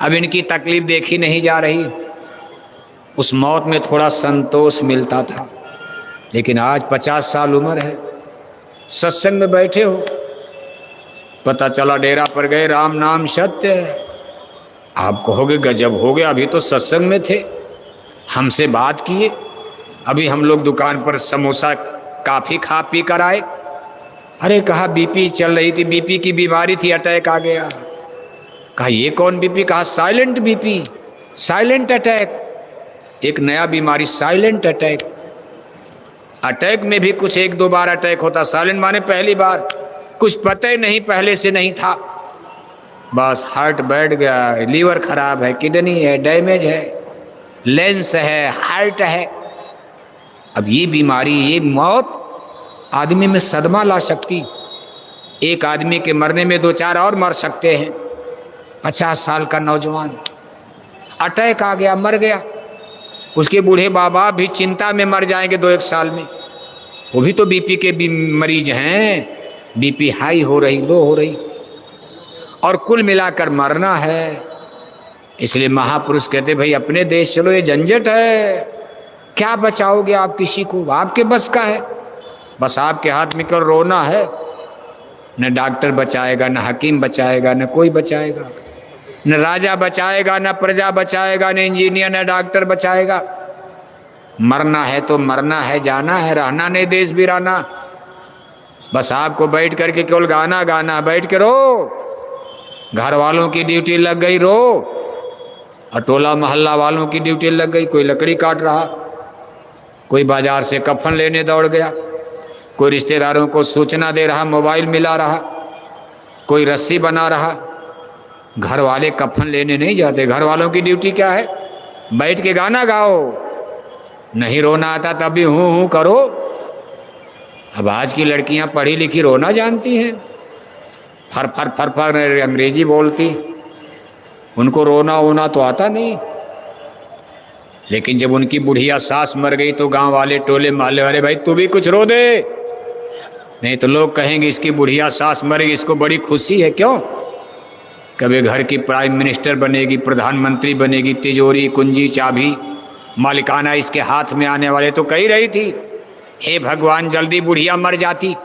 अब इनकी तकलीफ देखी नहीं जा रही। उस मौत में थोड़ा संतोष मिलता था, लेकिन आज 50 साल उम्र है, सत्संग में बैठे हो, पता चला डेरा पर गए, राम नाम सत्य है। आप कहोगे गजब हो गया, अभी तो सत्संग में थे, हमसे बात किए, अभी हम लोग दुकान पर समोसा काफ़ी खा पी कर आए। अरे कहा बीपी चल रही थी, बीपी की बीमारी थी, अटैक आ गया। कहा ये कौन बीपी? कहा साइलेंट बीपी, साइलेंट अटैक, एक नया बीमारी साइलेंट अटैक। अटैक में भी कुछ 1-2 बार अटैक होता, साइलेंट माने पहली बार, कुछ पता ही नहीं, पहले से नहीं था, बस हार्ट बैठ गया, लीवर खराब है, किडनी है, डैमेज है, लेंस है, हार्ट है। अब ये बीमारी, ये मौत आदमी में सदमा ला सकती। एक आदमी के मरने में 2-4 और मर सकते हैं। 50 साल का नौजवान अटैक आ गया, मर गया। उसके बूढ़े बाबा भी चिंता में मर जाएंगे 2-1 साल में, वो भी तो बीपी के मरीज हैं, बीपी हाई हो रही, लो हो रही, और कुल मिलाकर मरना है। इसलिए महापुरुष कहते भाई अपने देश चलो, ये झंझट है, क्या बचाओगे आप किसी को? आपके बस का है, बस आपके हाथ में कर रोना है। न डॉक्टर बचाएगा, न हकीम बचाएगा, न कोई बचाएगा, न राजा बचाएगा, न प्रजा बचाएगा, न इंजीनियर, न डॉक्टर बचाएगा। मरना है तो मरना है, जाना है, रहना नहीं देश बिराना। बस आपको बैठ करके केवल गाना गाना, बैठ के रो, घर वालों की ड्यूटी लग गई रो, और टोला मोहल्ला वालों की ड्यूटी लग गई, कोई लकड़ी काट रहा, कोई बाजार से कफन लेने दौड़ गया, कोई रिश्तेदारों को सूचना दे रहा, मोबाइल मिला रहा, कोई रस्सी बना रहा। घर वाले कफन लेने नहीं जाते, घर वालों की ड्यूटी क्या है? बैठ के गाना गाओ, नहीं रोना आता तब भी हूँ हूँ करो। अब आज की लड़कियां पढ़ी लिखी रोना जानती हैं, फर फर फर फर अंग्रेजी बोलती, उनको रोना वोना तो आता नहीं। लेकिन जब उनकी बुढ़िया सास मर गई तो गांव वाले, टोले मोहल्ले वाले, भाई तू भी कुछ रो दे, नहीं तो लोग कहेंगे इसकी बुढ़िया सास मर गई, इसको बड़ी खुशी है। क्यों? कभी घर की प्राइम मिनिस्टर बनेगी, प्रधानमंत्री बनेगी, तिजोरी कुंजी चाबी मालिकाना इसके हाथ में आने वाले। तो कही रही थी, हे भगवान जल्दी बुढ़िया मर जाती,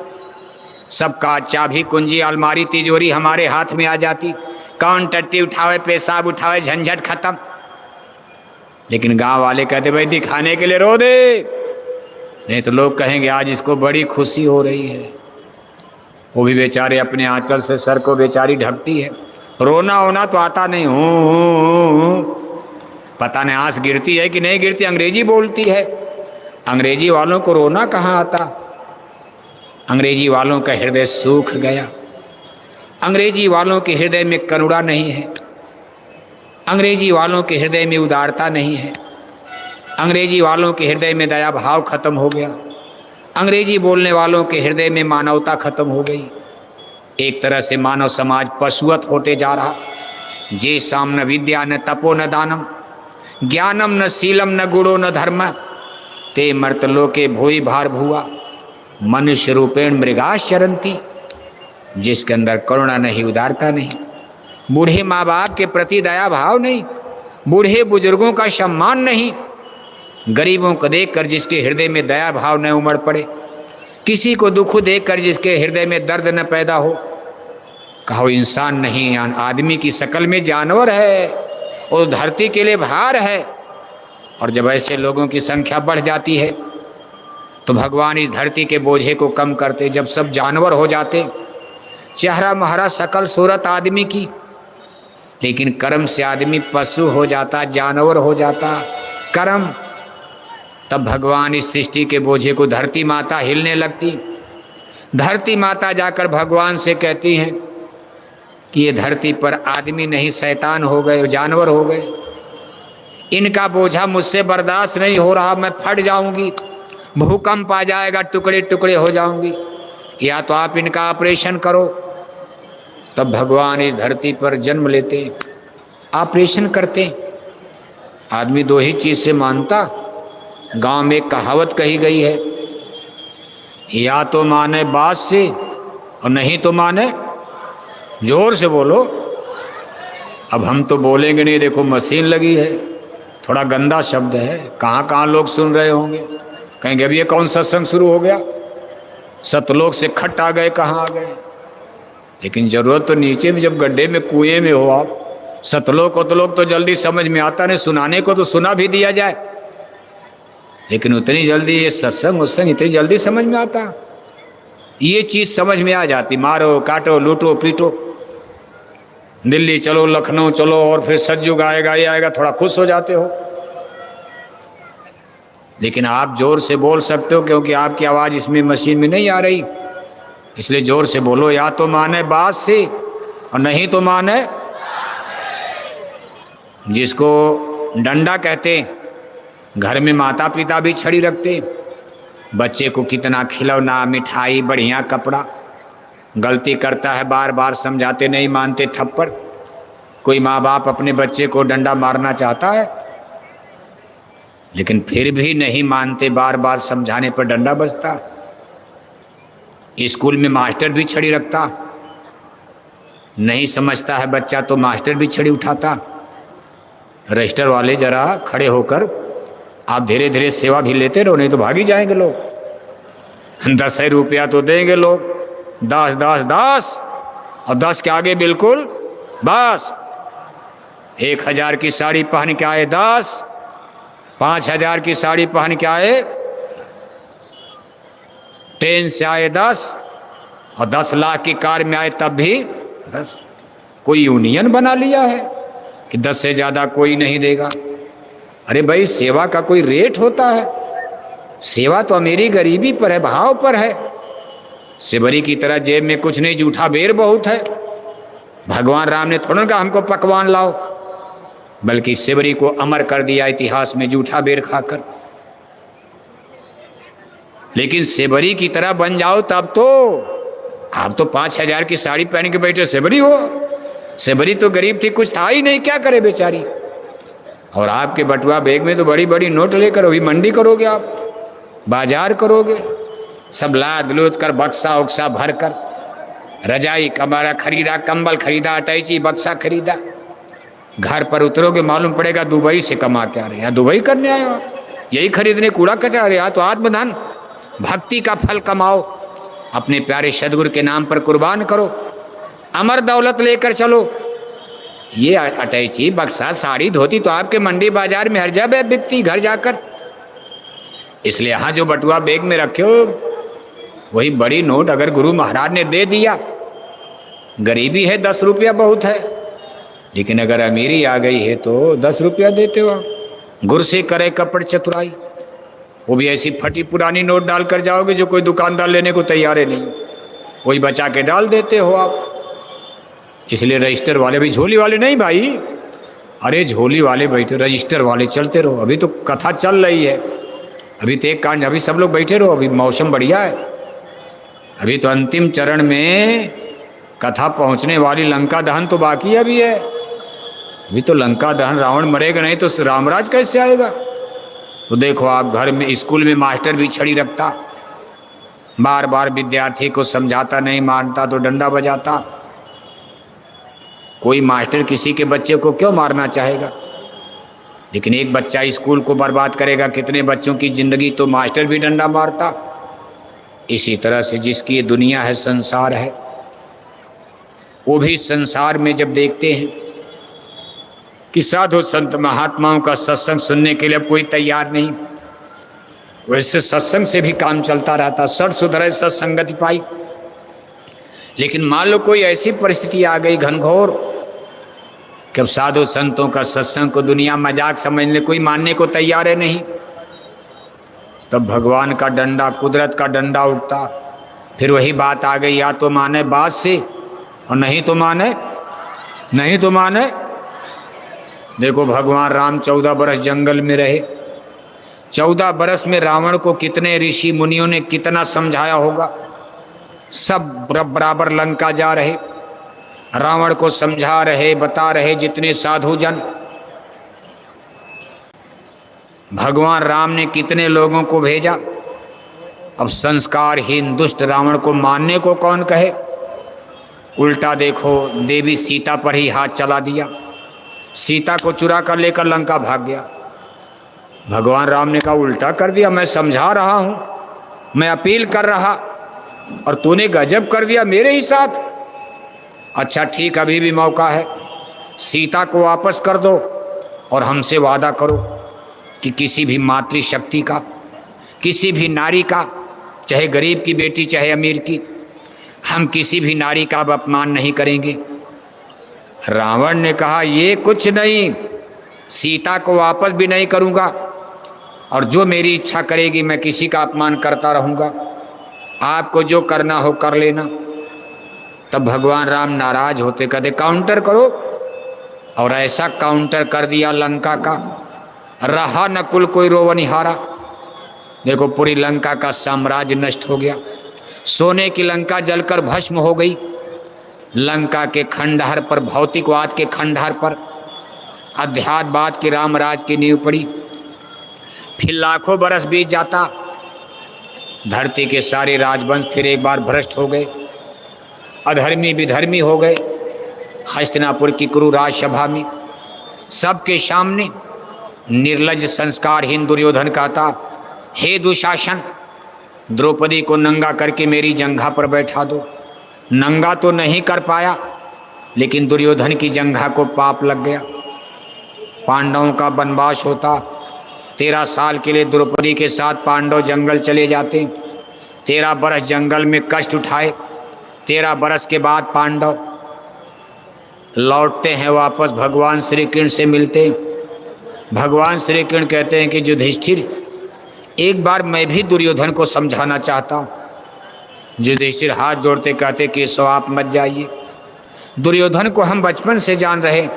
सबका चाबी कुंजी अलमारी तिजोरी हमारे हाथ में आ जाती, कौन टट्टी उठावे, पेशाब उठावे, झंझट खत्म। लेकिन गांव वाले कहते भाई दिखाने के लिए रो दे, नहीं तो लोग कहेंगे आज इसको बड़ी खुशी हो रही है। वो भी बेचारे अपने आंचल से सर को बेचारी ढकती है, रोना होना तो आता नहीं, हूँ पता नहीं आंस गिरती है कि नहीं गिरती, अंग्रेजी बोलती है। अंग्रेजी वालों को रोना कहाँ आता? अंग्रेजी वालों का हृदय सूख गया, अंग्रेजी वालों के हृदय में करुणा नहीं है, अंग्रेजी वालों के हृदय में उदारता नहीं है, अंग्रेजी वालों के हृदय में दया भाव खत्म हो गया, अंग्रेजी बोलने वालों के हृदय में मानवता खत्म हो गई। एक तरह से मानव समाज पशुवत होते जा रहा। जे साम न विद्या न तपो न दानम, ज्ञानम न शीलम न गुणो न धर्म ते मर्तलोके भूई भार भुआ मनुष्य रूपेण मृगाश चरंती। जिसके अंदर करुणा नहीं, उदारता नहीं, बूढ़े माँ बाप के प्रति दया भाव नहीं, बूढ़े बुजुर्गों का सम्मान नहीं, गरीबों को देखकर जिसके हृदय में दया भाव न उमड़ पड़े, किसी को दुख देखकर जिसके हृदय में दर्द न पैदा हो, कहो इंसान नहीं, आदमी की शकल में जानवर है और धरती के लिए भार है। और जब ऐसे लोगों की संख्या बढ़ जाती है तो भगवान इस धरती के बोझे को कम करते। जब सब जानवर हो जाते, चेहरा महरा शकल सूरत आदमी की, लेकिन कर्म से आदमी पशु हो जाता, जानवर हो जाता, कर्म, तब भगवान इस सृष्टि के बोझे को, धरती माता हिलने लगती। धरती माता जाकर भगवान से कहती हैं कि ये धरती पर आदमी नहीं शैतान हो गए, जानवर हो गए, इनका बोझा मुझसे बर्दाश्त नहीं हो रहा, मैं फट जाऊंगी, भूकंप आ जाएगा, टुकड़े टुकड़े हो जाऊंगी, या तो आप इनका ऑपरेशन करो। तब भगवान इस धरती पर जन्म लेते, ऑपरेशन करते। आदमी दो ही चीज से मानता। गांव में कहावत कही गई है, या तो माने बात से और नहीं तो माने, जोर से बोलो। अब हम तो बोलेंगे नहीं, देखो मशीन लगी है, थोड़ा गंदा शब्द है, कहाँ कहाँ लोग सुन रहे होंगे, कहेंगे अब ये कौन सत्संग शुरू हो गया, सतलोक से खट आ गए, कहाँ आ गए। लेकिन जरूरत तो नीचे में, जब गड्ढे में कुएं में हो आप, सतलोक उतलोक तो जल्दी समझ में आता नहीं, सुनाने को तो सुना भी दिया जाए, लेकिन उतनी जल्दी ये सत्संग उत्संग इतनी जल्दी समझ में आता। ये चीज समझ में आ जाती, मारो काटो लूटो पीटो, दिल्ली चलो लखनऊ चलो और फिर सतयुग आएगा, ये आएगा, थोड़ा खुश हो जाते हो। लेकिन आप जोर से बोल सकते हो क्योंकि आपकी आवाज इसमें मशीन में नहीं आ रही, इसलिए जोर से बोलो। या तो माने बात से और नहीं तो माने, जिसको डंडा कहते, घर में माता पिता भी छड़ी रखते, बच्चे को कितना खिलौना मिठाई बढ़िया कपड़ा, गलती करता है बार बार समझाते नहीं मानते, थप्पड़। कोई माँ बाप अपने बच्चे को डंडा मारना चाहता है, लेकिन फिर भी नहीं मानते, बार बार समझाने पर डंडा बजता। स्कूल में मास्टर भी छड़ी रखता, नहीं समझता है बच्चा तो मास्टर भी छड़ी उठाता। रजिस्टर वाले जरा खड़े होकर आप धीरे धीरे सेवा भी लेते रहो, नहीं तो भागी जाएंगे लोग। 10 रुपया तो देंगे लोग, 10 10 10 और 10 के आगे बिल्कुल बस। 1000 की साड़ी पहन के आए 10, 5000 की साड़ी पहन के आए, ट्रेन से आए 10 और 10 लाख की कार में आए तब भी 10। कोई यूनियन बना लिया है कि 10 से ज्यादा कोई नहीं देगा। अरे भाई, सेवा का कोई रेट होता है? सेवा तो अमीरी गरीबी पर है, भाव पर है। सिबरी की तरह जेब में कुछ नहीं, जूठा बेर बहुत है। भगवान राम ने थोड़ा कहा हमको पकवान लाओ, बल्कि सिबरी को अमर कर दिया इतिहास में जूठा बेर खाकर। लेकिन सिबरी की तरह बन जाओ तब तो आप तो 5000 की साड़ी पहन के बैठे सिबरी हो। सिबरी तो गरीब थी, कुछ था ही नहीं, क्या करे बेचारी। और आपके बटुआ बैग में तो बड़ी बड़ी नोट लेकर अभी मंडी करोगे, आप बाजार करोगे, सब लाद लूट कर बक्सा उक्सा भर कर, रजाई कमरा खरीदा, कंबल खरीदा, अटैची बक्सा खरीदा, घर पर उतरोगे मालूम पड़ेगा दुबई से कमा के आ रहे हैं। यहाँ दुबई करने आए हो आप, यही खरीदने कूड़ा कचरा। अरे यहाँ तो आत्मदान भक्ति का फल कमाओ, अपने प्यारे सदगुरु के नाम पर कुर्बान करो, अमर दौलत लेकर चलो। ये अटैची बक्सा साड़ी धोती तो आपके मंडी बाजार में हर जगह बिकती, घर जाकर। इसलिए यहाँ जो बटुआ बैग में रखे हो वही बड़ी नोट अगर गुरु महाराज ने दे दिया, गरीबी है 10 रुपया बहुत है, लेकिन अगर अमीरी आ गई है तो 10 रुपया देते हो। गुर से करे कपड़ चतुराई, वो भी ऐसी फटी पुरानी नोट डालकर जाओगे जो कोई दुकानदार लेने को तैयार है नहीं, वही बचा के डाल देते हो आप। इसलिए रजिस्टर वाले भी, झोली वाले नहीं भाई, अरे झोली वाले बैठे, रजिस्टर वाले चलते रहो। अभी तो कथा चल रही है, अभी तो एक कांड, अभी सब लोग बैठे रहो, अभी मौसम बढ़िया है। अभी तो अंतिम चरण में कथा पहुंचने वाली, लंका दहन तो बाकी अभी है। अभी तो लंका दहन, रावण मरेगा नहीं तो रामराज कैसे आएगा? तो देखो आप, घर में स्कूल में मास्टर भी छड़ी रखता, बार बार विद्यार्थी को समझाता, नहीं मानता तो डंडा बजाता। कोई मास्टर किसी के बच्चे को क्यों मारना चाहेगा? लेकिन एक बच्चा स्कूल को बर्बाद करेगा, कितने बच्चों की जिंदगी, तो मास्टर भी डंडा मारता। इसी तरह से जिसकी ये दुनिया है, संसार है, वो भी संसार में जब देखते हैं कि साधु संत महात्माओं का सत्संग सुनने के लिए अब कोई तैयार नहीं, वैसे सत्संग से भी काम चलता रहता, सठ सुधरे सत्संगति पाई। लेकिन मान लो कोई ऐसी परिस्थिति आ गई घनघोर कि अब साधु संतों का सत्संग को दुनिया मजाक समझने, कोई मानने को तैयार है नहीं, तब भगवान का डंडा, कुदरत का डंडा उठता। फिर वही बात आ गई, या तो माने बात से और नहीं तो माने। देखो भगवान राम 14 बरस जंगल में रहे। 14 बरस में रावण को कितने ऋषि मुनियों ने कितना समझाया होगा। सब बराबर लंका जा रहे, रावण को समझा रहे, बता रहे, जितने साधु जन। भगवान राम ने कितने लोगों को भेजा। अब संस्कारहीन दुष्ट रावण को मानने को कौन कहे। उल्टा देखो, देवी सीता पर ही हाथ चला दिया, सीता को चुरा कर लेकर लंका भाग गया। भगवान राम ने कहा उल्टा कर दिया, मैं समझा रहा हूं, मैं अपील कर रहा, और तूने गजब कर दिया मेरे ही साथ। अच्छा ठीक, अभी भी मौका है, सीता को वापस कर दो और हमसे वादा करो कि किसी भी मातृशक्ति का, किसी भी नारी का, चाहे गरीब की बेटी चाहे अमीर की, हम किसी भी नारी का अब अपमान नहीं करेंगे। रावण ने कहा ये कुछ नहीं, सीता को वापस भी नहीं करूंगा, और जो मेरी इच्छा करेगी मैं किसी का अपमान करता रहूंगा, आपको जो करना हो कर लेना। तब भगवान राम नाराज होते, कहते काउंटर करो, और ऐसा काउंटर कर दिया लंका का, रहा न कुल कोई रोवनिहारा। देखो पूरी लंका का साम्राज्य नष्ट हो गया, सोने की लंका जलकर भस्म हो गई। लंका के खंडहर पर, भौतिकवाद के खंडहर पर अध्यात्मवाद के रामराज की नींव पड़ी। फिर लाखों बरस बीत जाता, धरती के सारे राजवंश फिर एक बार भ्रष्ट हो गए, अधर्मी विधर्मी हो गए। हस्तिनापुर की कुरु राजसभा में सबके सामने निर्लज संस्कारहीन दुर्योधन कहता, हे दुशासन, द्रौपदी को नंगा करके मेरी जंघा पर बैठा दो। नंगा तो नहीं कर पाया, लेकिन दुर्योधन की जंघा को पाप लग गया। पांडवों का वनवास होता, 13 साल के लिए द्रौपदी के साथ पांडव जंगल चले जाते, 13 बरस जंगल में कष्ट उठाए। 13 बरस के बाद पांडव लौटते हैं वापस, भगवान श्री कृष्ण से मिलते। भगवान श्री कृष्ण कहते हैं कि युधिष्ठिर, एक बार मैं भी दुर्योधन को समझाना चाहता हूँ। युधिष्ठिर हाथ जोड़ते कहते कि सो आप मत जाइए, दुर्योधन को हम बचपन से जान रहे,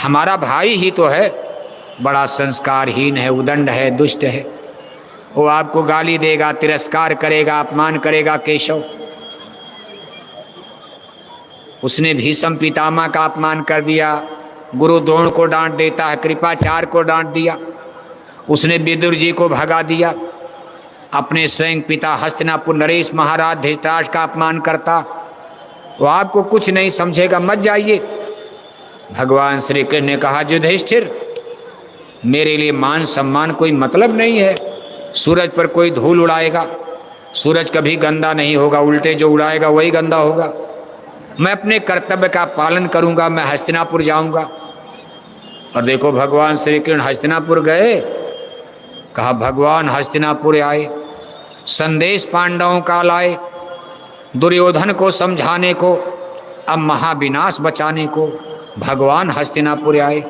हमारा भाई ही तो है, बड़ा संस्कारहीन है, उदंड है, दुष्ट है, वो आपको गाली देगा, तिरस्कार करेगा, अपमान करेगा। केशव, उसने भीष्म पितामह का अपमान कर दिया, गुरु द्रोण को डांट देता है, कृपाचार्य को डांट दिया, उसने विदुर जी को भगा दिया, अपने स्वयं पिता हस्तिनापुर नरेश महाराज धृतराष्ट्र का अपमान करता। वो आपको कुछ नहीं समझेगा, मत जाइए। भगवान श्री कृष्ण ने कहा युधिष्ठिर, मेरे लिए मान सम्मान कोई मतलब नहीं है। सूरज पर कोई धूल उड़ाएगा, सूरज कभी गंदा नहीं होगा, उल्टे जो उड़ाएगा वही गंदा होगा। मैं अपने कर्तव्य का पालन करूंगा, मैं हस्तिनापुर जाऊंगा। और देखो भगवान श्री कृष्ण हस्तिनापुर गए, कहा भगवान हस्तिनापुर आए, संदेश पांडवों का लाए, दुर्योधन को समझाने को, अब महाविनाश बचाने को भगवान हस्तिनापुर आए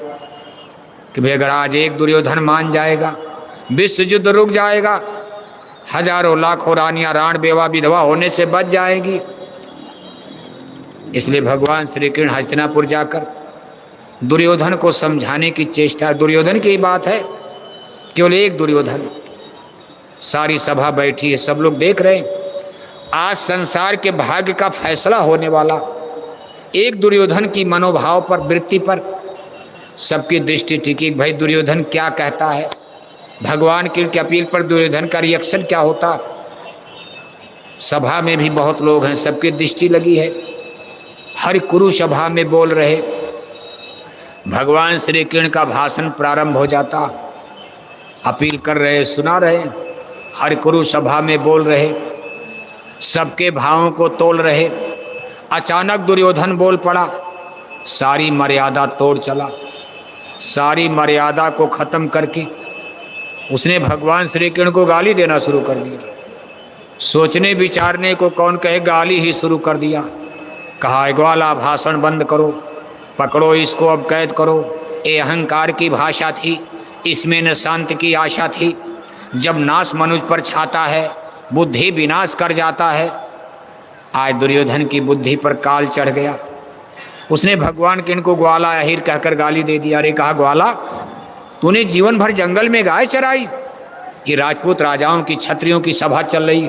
कि भाई अगर आज एक दुर्योधन मान जाएगा, विश्व युद्ध रुक जाएगा, हजारों लाखों रानियां राण बेवा विधवा होने से बच जाएंगी। इसलिए भगवान श्री कृष्ण हस्तिनापुर जाकर दुर्योधन को समझाने की चेष्टा, दुर्योधन की बात है, केवल एक दुर्योधन, सारी सभा बैठी है, सब लोग देख रहे हैं, आज संसार के भाग्य का फैसला होने वाला। एक दुर्योधन की मनोभाव पर, वृत्ति पर सबकी दृष्टि टिकी। भाई दुर्योधन क्या कहता है, भगवान की अपील पर दुर्योधन का रिएक्शन क्या होता। सभा में भी बहुत लोग हैं, सबकी दृष्टि लगी है। हर कुरु सभा में बोल रहे, भगवान श्री कृष्ण का भाषण प्रारंभ हो जाता, अपील कर रहे, सुना रहे, हर कुरु सभा में बोल रहे, सबके भावों को तोल रहे। अचानक दुर्योधन बोल पड़ा, सारी मर्यादा तोड़ चला। सारी मर्यादा को खत्म करके उसने भगवान श्री कृष्ण को गाली देना शुरू कर दिया। सोचने विचारने को कौन कहे, गाली ही शुरू कर दिया। कहा, ग्वाला भाषण बंद करो, पकड़ो इसको, अब कैद करो। ये अहंकार की भाषा थी, इसमें न शांति की आशा थी। जब नाश मनुष्य पर छाता है, बुद्धि विनाश कर जाता है। आज दुर्योधन की बुद्धि पर काल चढ़ गया। उसने भगवान के इनको ग्वाला अहिर कहकर गाली दे दिया। अरे कहा, ग्वाला तूने जीवन भर जंगल में गाय चराई, ये राजपूत राजाओं की, क्षत्रियों की सभा चल रही,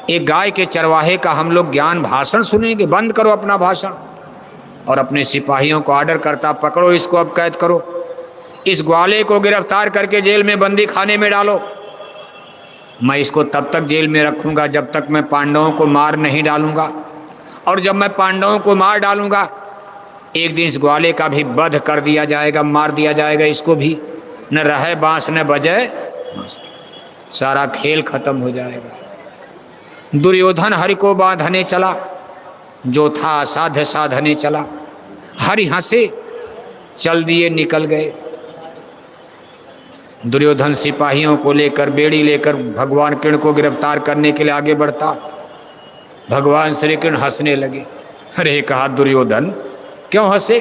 एक गाय के चरवाहे का हम लोग ज्ञान भाषण सुनेंगे? बंद करो अपना भाषण। और अपने सिपाहियों को ऑर्डर करता, पकड़ो इसको, अब कैद करो, इस ग्वाले को गिरफ्तार करके जेल में बंदी खाने में डालो। मैं इसको तब तक जेल में रखूंगा जब तक मैं पांडवों को मार नहीं डालूंगा, और जब मैं पांडवों को मार डालूंगा एक दिन इस ग्वाले का भी वध कर दिया जाएगा, मार दिया जाएगा इसको भी। न रहे बांस न बजे, सारा खेल खत्म हो जाएगा। दुर्योधन हरि को बांधने चला, जो था असाध्य साधने चला। हरि हंसे, चल दिए, निकल गए। दुर्योधन सिपाहियों को लेकर, बेड़ी लेकर भगवान कृष्ण को गिरफ्तार करने के लिए आगे बढ़ता। भगवान श्री कृष्ण हंसने लगे। अरे कहा, दुर्योधन क्यों हंसे?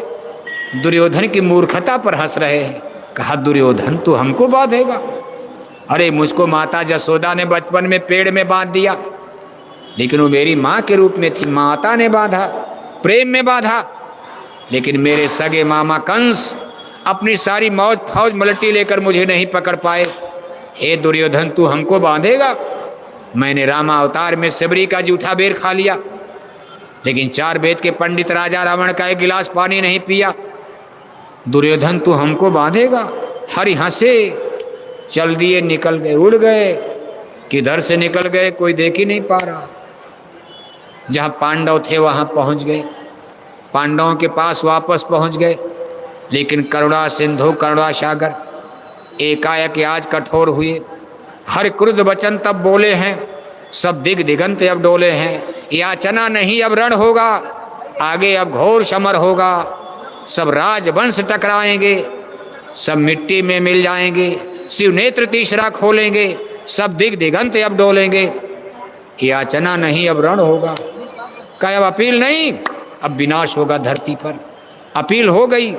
दुर्योधन की मूर्खता पर हंस रहे हैं। कहा, दुर्योधन तू हमको बांधेगा? अरे मुझको माता जसोदा ने बचपन में पेड़ में बांध दिया, लेकिन वो मेरी माँ के रूप में थी, माता ने बांधा, प्रेम में बांधा। लेकिन मेरे सगे मामा कंस अपनी सारी मौज फौज मलटी लेकर मुझे नहीं पकड़ पाए। हे दुर्योधन तू हमको बांधेगा? मैंने रामा अवतार में सबरी का जूठा बेर खा लिया, लेकिन 4 वेद के पंडित राजा रावण का 1 गिलास पानी नहीं पिया। दुर्योधन तू हमको बांधेगा? हरि हंसे, चल दिए, निकल गए, उड़ गए। किधर से निकल गए कोई देख ही नहीं पा रहा। जहाँ पांडव थे वहाँ पहुँच गए, पांडवों के पास वापस पहुँच गए। लेकिन करुणा सिंधु करुणा सागर एकाएक आज कठोर हुए। हर क्रुद्ध वचन तब बोले हैं, सब दिग दिगंत अब डोले हैं। याचना नहीं अब रण होगा, आगे अब घोर समर होगा। सब राजवंश टकराएंगे, सब मिट्टी में मिल जाएंगे। शिव नेत्र तीसरा खोलेंगे, सब दिग दिगंत अब डोलेंगे। याचना नहीं अब रण होगा। क्या अब अपील नहीं, अब विनाश होगा धरती पर। अपील हो गई,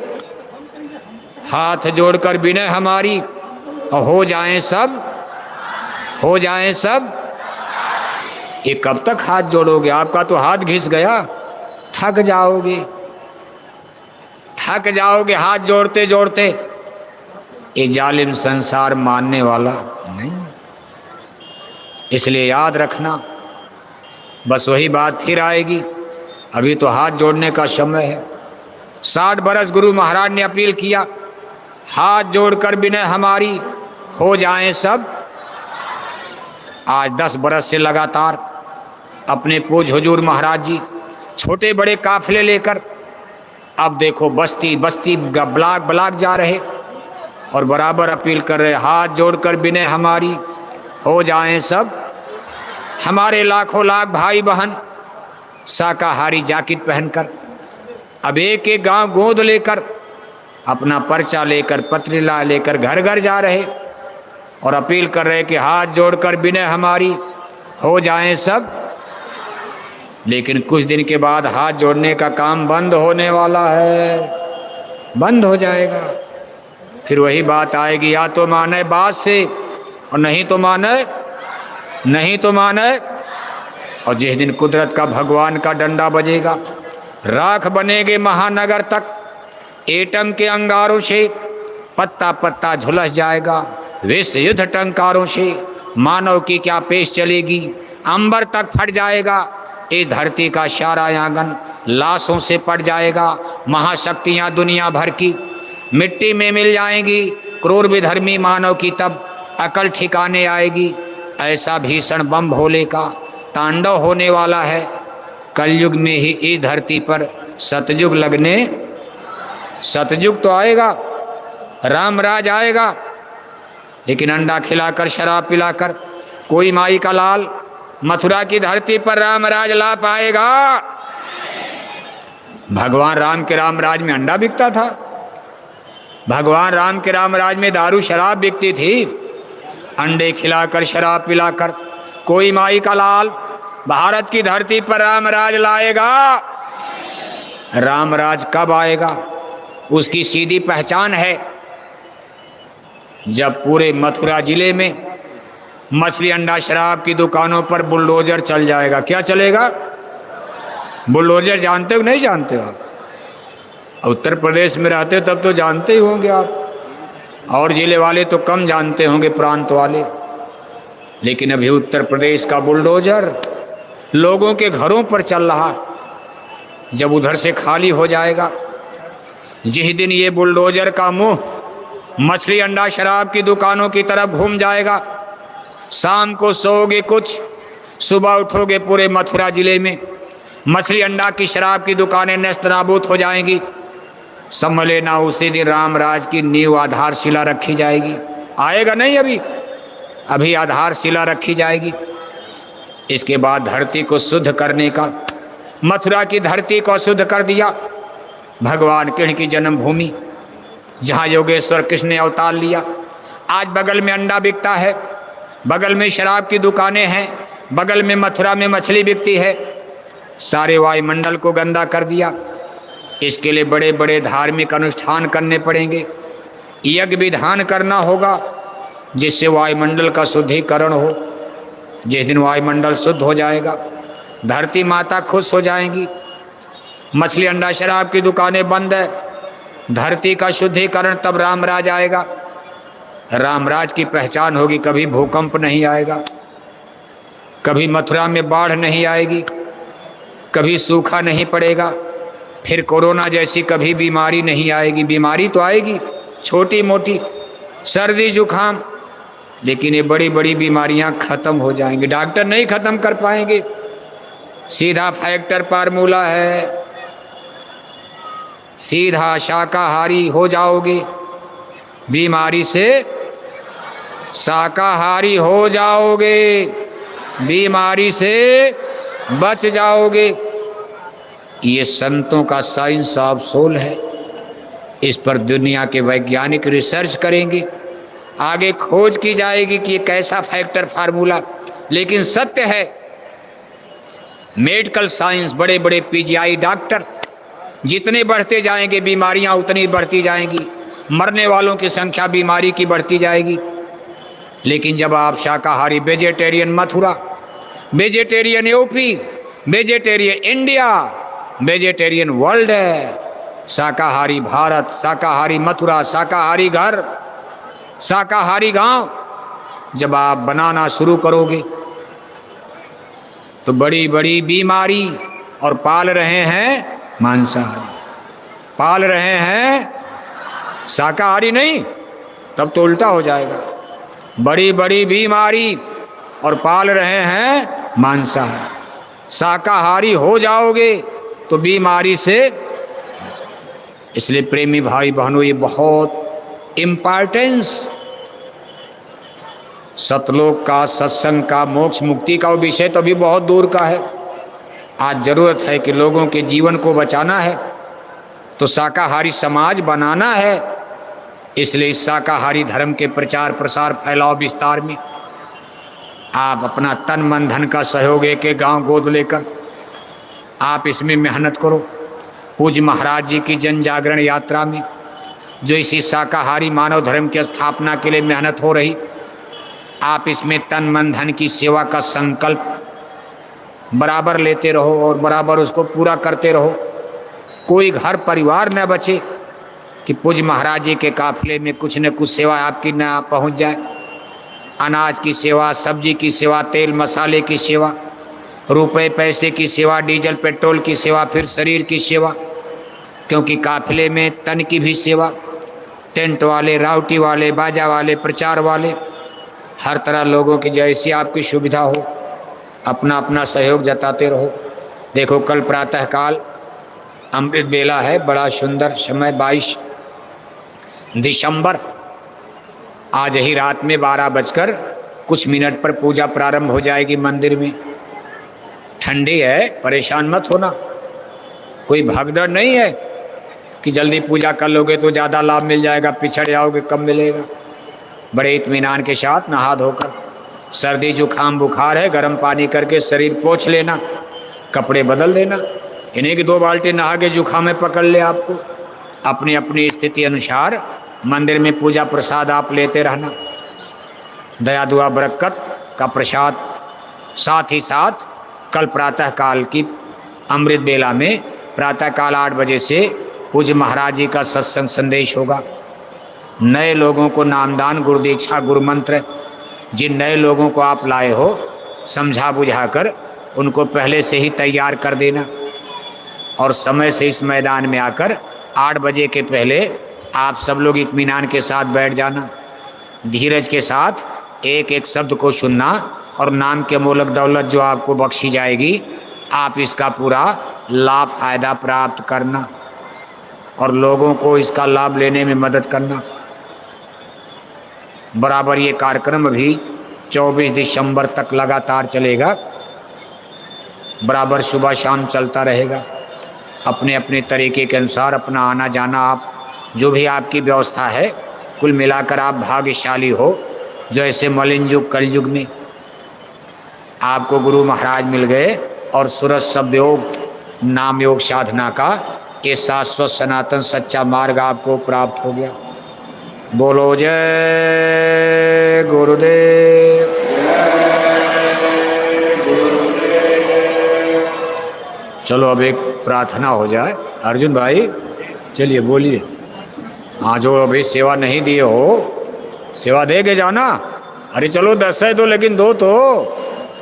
हाथ जोड़कर विनय हमारी, और हो जाएं सब, हो जाएं सब। ये कब तक हाथ जोड़ोगे? आपका तो हाथ घिस गया, थक जाओगे, थक जाओगे हाथ जोड़ते जोड़ते। ये जालिम संसार मानने वाला नहीं। इसलिए याद रखना, बस वही बात फिर आएगी। अभी तो हाथ जोड़ने का समय है। 60 बरस गुरु महाराज ने अपील किया, हाथ जोड़कर विनय हमारी, हो जाएं सब। आज 10 बरस से लगातार अपने पूज हुजूर महाराज जी छोटे बड़े काफिले लेकर, अब देखो बस्ती बस्ती ब्लाक ब्लाक जा रहे और बराबर अपील कर रहे, हाथ जोड़कर विनय हमारी, हो जाएं सब। हमारे लाखों लाख भाई बहन शाकाहारी जैकेट पहनकर अब एक एक गांव गोद लेकर, अपना पर्चा लेकर, पत्रिला लेकर घर घर जा रहे और अपील कर रहे कि हाथ जोड़कर विनय हमारी, हो जाएं सब। लेकिन कुछ दिन के बाद हाथ जोड़ने का काम बंद होने वाला है, बंद हो जाएगा। फिर वही बात आएगी, या तो माने बात से और नहीं तो माने, नहीं तो माने। और जिस दिन कुदरत का भगवान का डंडा बजेगा, राख बनेगे महानगर तक, एटम के अंगारों से पत्ता पत्ता झुलस जाएगा। विश्व युद्ध टंकारों से मानव की क्या पेश चलेगी, अंबर तक फट जाएगा। इस धरती का सारा आंगन लाशों से पट जाएगा। महाशक्तियां दुनिया भर की मिट्टी में मिल जाएंगी क्रूर विधर्मी मानव की, तब अकल ठिकाने आएगी। ऐसा भीषण बम भोले का तांडव होने वाला है। कलयुग में ही इस धरती पर सतयुग लगने, सतयुग तो आएगा, रामराज आएगा, लेकिन अंडा खिलाकर शराब पिलाकर कोई माई का लाल मथुरा की धरती पर रामराज ला पाएगा? भगवान राम के रामराज में अंडा बिकता था, भगवान राम के रामराज में दारू शराब बिकती थी। अंडे खिलाकर शराब पिलाकर कोई माई का लाल भारत की धरती पर रामराज लाएगा? रामराज कब आएगा? उसकी सीधी पहचान है, जब पूरे मथुरा जिले में मछली अंडा शराब की दुकानों पर बुलडोजर चल जाएगा। क्या चलेगा? बुलडोजर जानते हो नहीं जानते हो आप? उत्तर प्रदेश में रहते तब तो जानते ही होंगे आप, और जिले वाले तो कम जानते होंगे, प्रांत वाले। लेकिन अभी उत्तर प्रदेश का बुलडोजर लोगों के घरों पर चल रहा। जब उधर से खाली हो जाएगा, जिस दिन ये बुलडोजर का मुंह मछली अंडा शराब की दुकानों की तरफ घूम जाएगा, शाम को सोओगे कुछ, सुबह उठोगे पूरे मथुरा जिले में मछली अंडा की शराब की दुकानें नेस्तनाबूद हो जाएंगी। समझ लेना उसी दिन रामराज की नींव आधारशिला रखी जाएगी। आएगा नहीं, अभी आधारशिला रखी जाएगी। इसके बाद धरती को शुद्ध करने का, मथुरा की धरती को शुद्ध कर दिया भगवान कृष्ण की जन्मभूमि, जहाँ योगेश्वर कृष्ण ने अवतार लिया। आज बगल में अंडा बिकता है, बगल में शराब की दुकानें हैं, बगल में मथुरा में मछली बिकती है। सारे वायुमंडल को गंदा कर दिया। इसके लिए बड़े बड़े धार्मिक अनुष्ठान करने पड़ेंगे, यज्ञ विधान करना होगा, जिससे वायुमंडल का शुद्धिकरण हो। जिस दिन वायुमंडल शुद्ध हो जाएगा, धरती माता खुश हो जाएंगी। मछली अंडा शराब की दुकानें बंद है, धरती का शुद्धिकरण, तब रामराज आएगा। रामराज की पहचान होगी, कभी भूकंप नहीं आएगा, कभी मथुरा में बाढ़ नहीं आएगी, कभी सूखा नहीं पड़ेगा, फिर कोरोना जैसी कभी बीमारी नहीं आएगी। बीमारी तो आएगी छोटी मोटी, सर्दी जुकाम, लेकिन ये बड़ी बड़ी बीमारियां खत्म हो जाएंगी। डॉक्टर नहीं खत्म कर पाएंगे, सीधा फैक्टर फार्मूला है, सीधा शाकाहारी हो जाओगे, बीमारी से शाकाहारी हो जाओगे, बीमारी से बच जाओगे। ये संतों का साइंस ऑफ सोल है। इस पर दुनिया के वैज्ञानिक रिसर्च करेंगे, आगे खोज की जाएगी कि ये कैसा फैक्टर फार्मूला। लेकिन सत्य है, मेडिकल साइंस, बड़े बड़े पीजीआई डॉक्टर जितने बढ़ते जाएंगे, बीमारियां उतनी बढ़ती जाएंगी, मरने वालों की संख्या बीमारी की बढ़ती जाएगी। लेकिन जब आप शाकाहारी, vegetarian Mathura, vegetarian UP, vegetarian India, vegetarian world है, शाकाहारी भारत, शाकाहारी मथुरा, शाकाहारी घर, शाकाहारी गांव, जब आप बनाना शुरू करोगे तो बड़ी बड़ी बीमारी, और पाल रहे हैं मांसाहारी, पाल रहे हैं शाकाहारी नहीं, तब तो उल्टा हो जाएगा। बड़ी बड़ी बीमारी और पाल रहे हैं मांसाहारी। शाकाहारी हो जाओगे तो बीमारी से। इसलिए प्रेमी भाई बहनों, ये बहुत इम्पॉर्टेंस, सतलोक का, सत्संग का, मोक्ष मुक्ति का विषय तो अभी बहुत दूर का है। आज जरूरत है कि लोगों के जीवन को बचाना है तो शाकाहारी समाज बनाना है। इसलिए इस शाकाहारी धर्म के प्रचार प्रसार, फैलाव विस्तार में आप अपना तन मन धन का सहयोग एक गांव गोद लेकर आप इसमें मेहनत करो। पूज्य महाराज जी की जन जागरण यात्रा में जो इसी शाकाहारी मानव धर्म की स्थापना के लिए मेहनत हो रही, आप इसमें तन मन धन की सेवा का संकल्प बराबर लेते रहो और बराबर उसको पूरा करते रहो। कोई घर परिवार न बचे कि पूज्य महाराज जी के काफिले में कुछ न कुछ सेवा आपकी न पहुंच जाए। अनाज की सेवा, सब्जी की सेवा, तेल मसाले की सेवा, रुपए पैसे की सेवा, डीजल पेट्रोल की सेवा, फिर शरीर की सेवा, क्योंकि काफिले में तन की भी सेवा, टेंट वाले, राउटी वाले, बाजा वाले, प्रचार वाले, हर तरह लोगों की जैसी आपकी सुविधा हो अपना अपना सहयोग जताते रहो। देखो कल प्रातःकाल अमृत बेला है, बड़ा सुंदर समय 22 दिसंबर, आज ही रात में 12 बजकर कुछ मिनट पर पूजा प्रारंभ हो जाएगी मंदिर में। ठंडी है, परेशान मत होना, कोई भगदड़ नहीं है कि जल्दी पूजा कर लोगे तो ज़्यादा लाभ मिल जाएगा, पिछड़ जाओगे कम मिलेगा। बड़े इत्मीनान के साथ नहा धोकर, सर्दी जुकाम बुखार है गर्म पानी करके शरीर पोंछ लेना, कपड़े बदल देना, इन्हीं की 2 बाल्टी नहा के जुकाम में पकड़ ले आपको। अपनी अपनी स्थिति अनुसार मंदिर में पूजा प्रसाद आप लेते रहना, दया दुआ बरकत का प्रसाद। साथ ही साथ कल प्रातःकाल की अमृत बेला में प्रातःकाल 8 बजे से पूज्य महाराज जी का सत्संग संदेश होगा। नए लोगों को नामदान, गुरु दीक्षा, गुरु मंत्र, जिन नए लोगों को आप लाए हो समझा बुझाकर उनको पहले से ही तैयार कर देना और समय से इस मैदान में आकर 8 बजे के पहले आप सब लोग इत्मीनान के साथ बैठ जाना, धीरज के साथ एक एक शब्द को सुनना और नाम के मोलक दौलत जो आपको बख्शी जाएगी आप इसका पूरा लाभ फायदा प्राप्त करना और लोगों को इसका लाभ लेने में मदद करना। बराबर ये कार्यक्रम भी 24 दिसंबर तक लगातार चलेगा, बराबर सुबह शाम चलता रहेगा। अपने अपने तरीके के अनुसार अपना आना जाना, आप जो भी आपकी व्यवस्था है, कुल मिलाकर आप भाग्यशाली हो जो ऐसे मलिन युग कलयुग में आपको गुरु महाराज मिल गए और सूरज शब्द योग, नाम योग साधना का ये शाश्वत सनातन सच्चा मार्ग आपको प्राप्त हो गया। बोलो जय गुरुदेव। चलो अब एक प्रार्थना हो जाए। अर्जुन भाई चलिए बोलिए। हाँ, जो अभी सेवा नहीं दिए हो सेवा दे के जाना। अरे चलो 10 है तो लेकिन 2 तो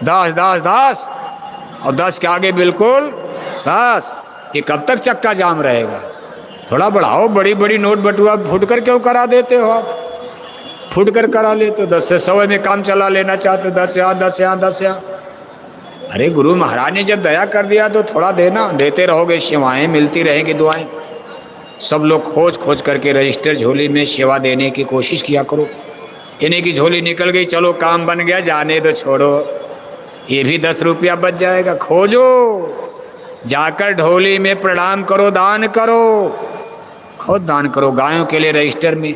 10 10 10 और 10 के आगे बिल्कुल 10। ये कब तक चक्का जाम रहेगा? थोड़ा बढ़ाओ। बड़ी बड़ी नोट बटुआ फुट कर क्यों करा देते हो आप? फुट कर करा लेते हो। 10 से 100 में काम चला लेना चाहते हो। 10 यहाँ 10 यहाँ 10 यहाँ। अरे गुरु महाराज ने जब दया कर दिया तो थोड़ा देना। देते रहोगे, सेवाएं मिलती रहेंगी, दुआएं। सब लोग खोज खोज करके रजिस्टर झोली में सेवा देने की कोशिश किया करो। इन्हीं की झोली निकल गई, चलो काम बन गया, जाने तो छोड़ो, ये भी 10 रुपया बच जाएगा। खोजो, जाकर ढोली में प्रणाम करो, दान करो, खुद दान करो। गायों के लिए रजिस्टर में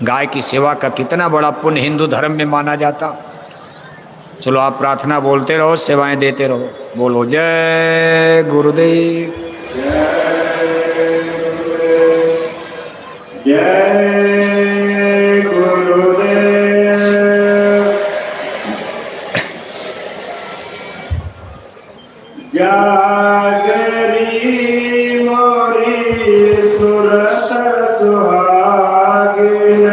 गाय की सेवा का कितना बड़ा पुण्य हिंदू धर्म में माना जाता। चलो आप प्रार्थना बोलते रहो, सेवाएं देते रहो। बोलो जय गुरुदेव। जय गुरुदेव। जागरी मोरी सुरत सुहागिन।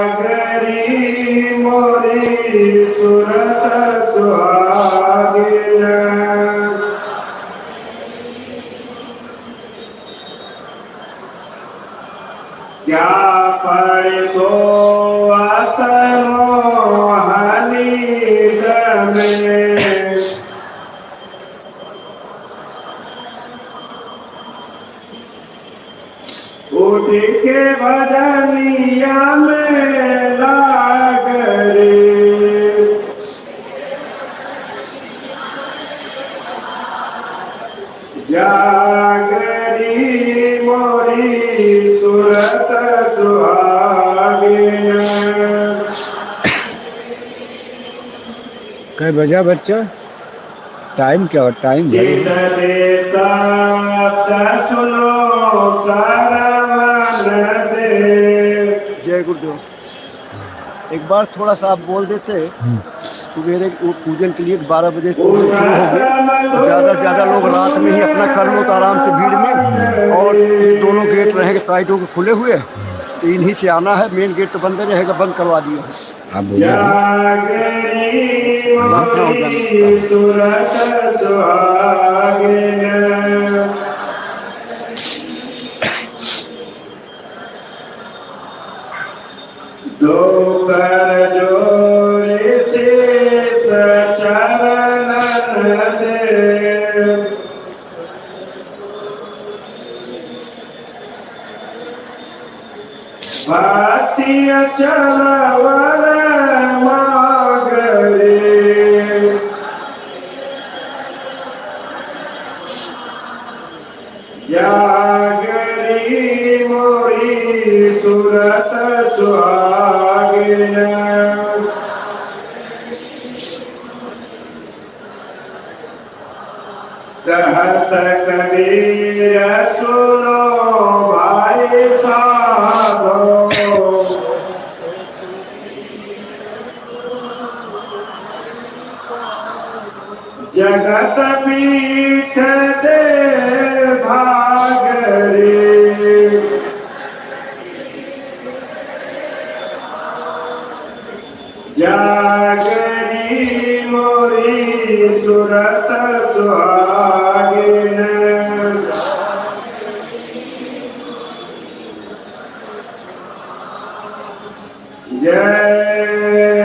जागरी मोरी सुरत सुहागिन। क्या परसोवत मोहनी दमे। उठ के भजनिया में लाग रे। जागरी मोरी सुरत सुहागिन। क्या बजा बच्चा? टाइम क्या हो? टाइम सुनो जय गुरुदेव। एक बार थोड़ा सा आप बोल देते, सुबेरे पूजन के लिए 12 बजे पूजन शुरू हो गए, ज़्यादा से ज़्यादा लोग रात में ही अपना कर लो तो आराम से भीड़ में। और दोनों गेट रहेंगे साइडों के खुले हुए, तो इन्हीं से आना है। मेन गेट तो बंद रहेगा, बंद करवा दिया। आप बोलिए। जागरी मोरी सूरत सुहागिन, दो कर जोड़े शीश चरणन दे, भाती चलवर मागरे, जागरी मोरी सूरत सुहागिन, कहत कबीर सुनो भाई साधो, जगत पीठ दे भागरे, जागरी मोरी सूरत सुहागिन, जय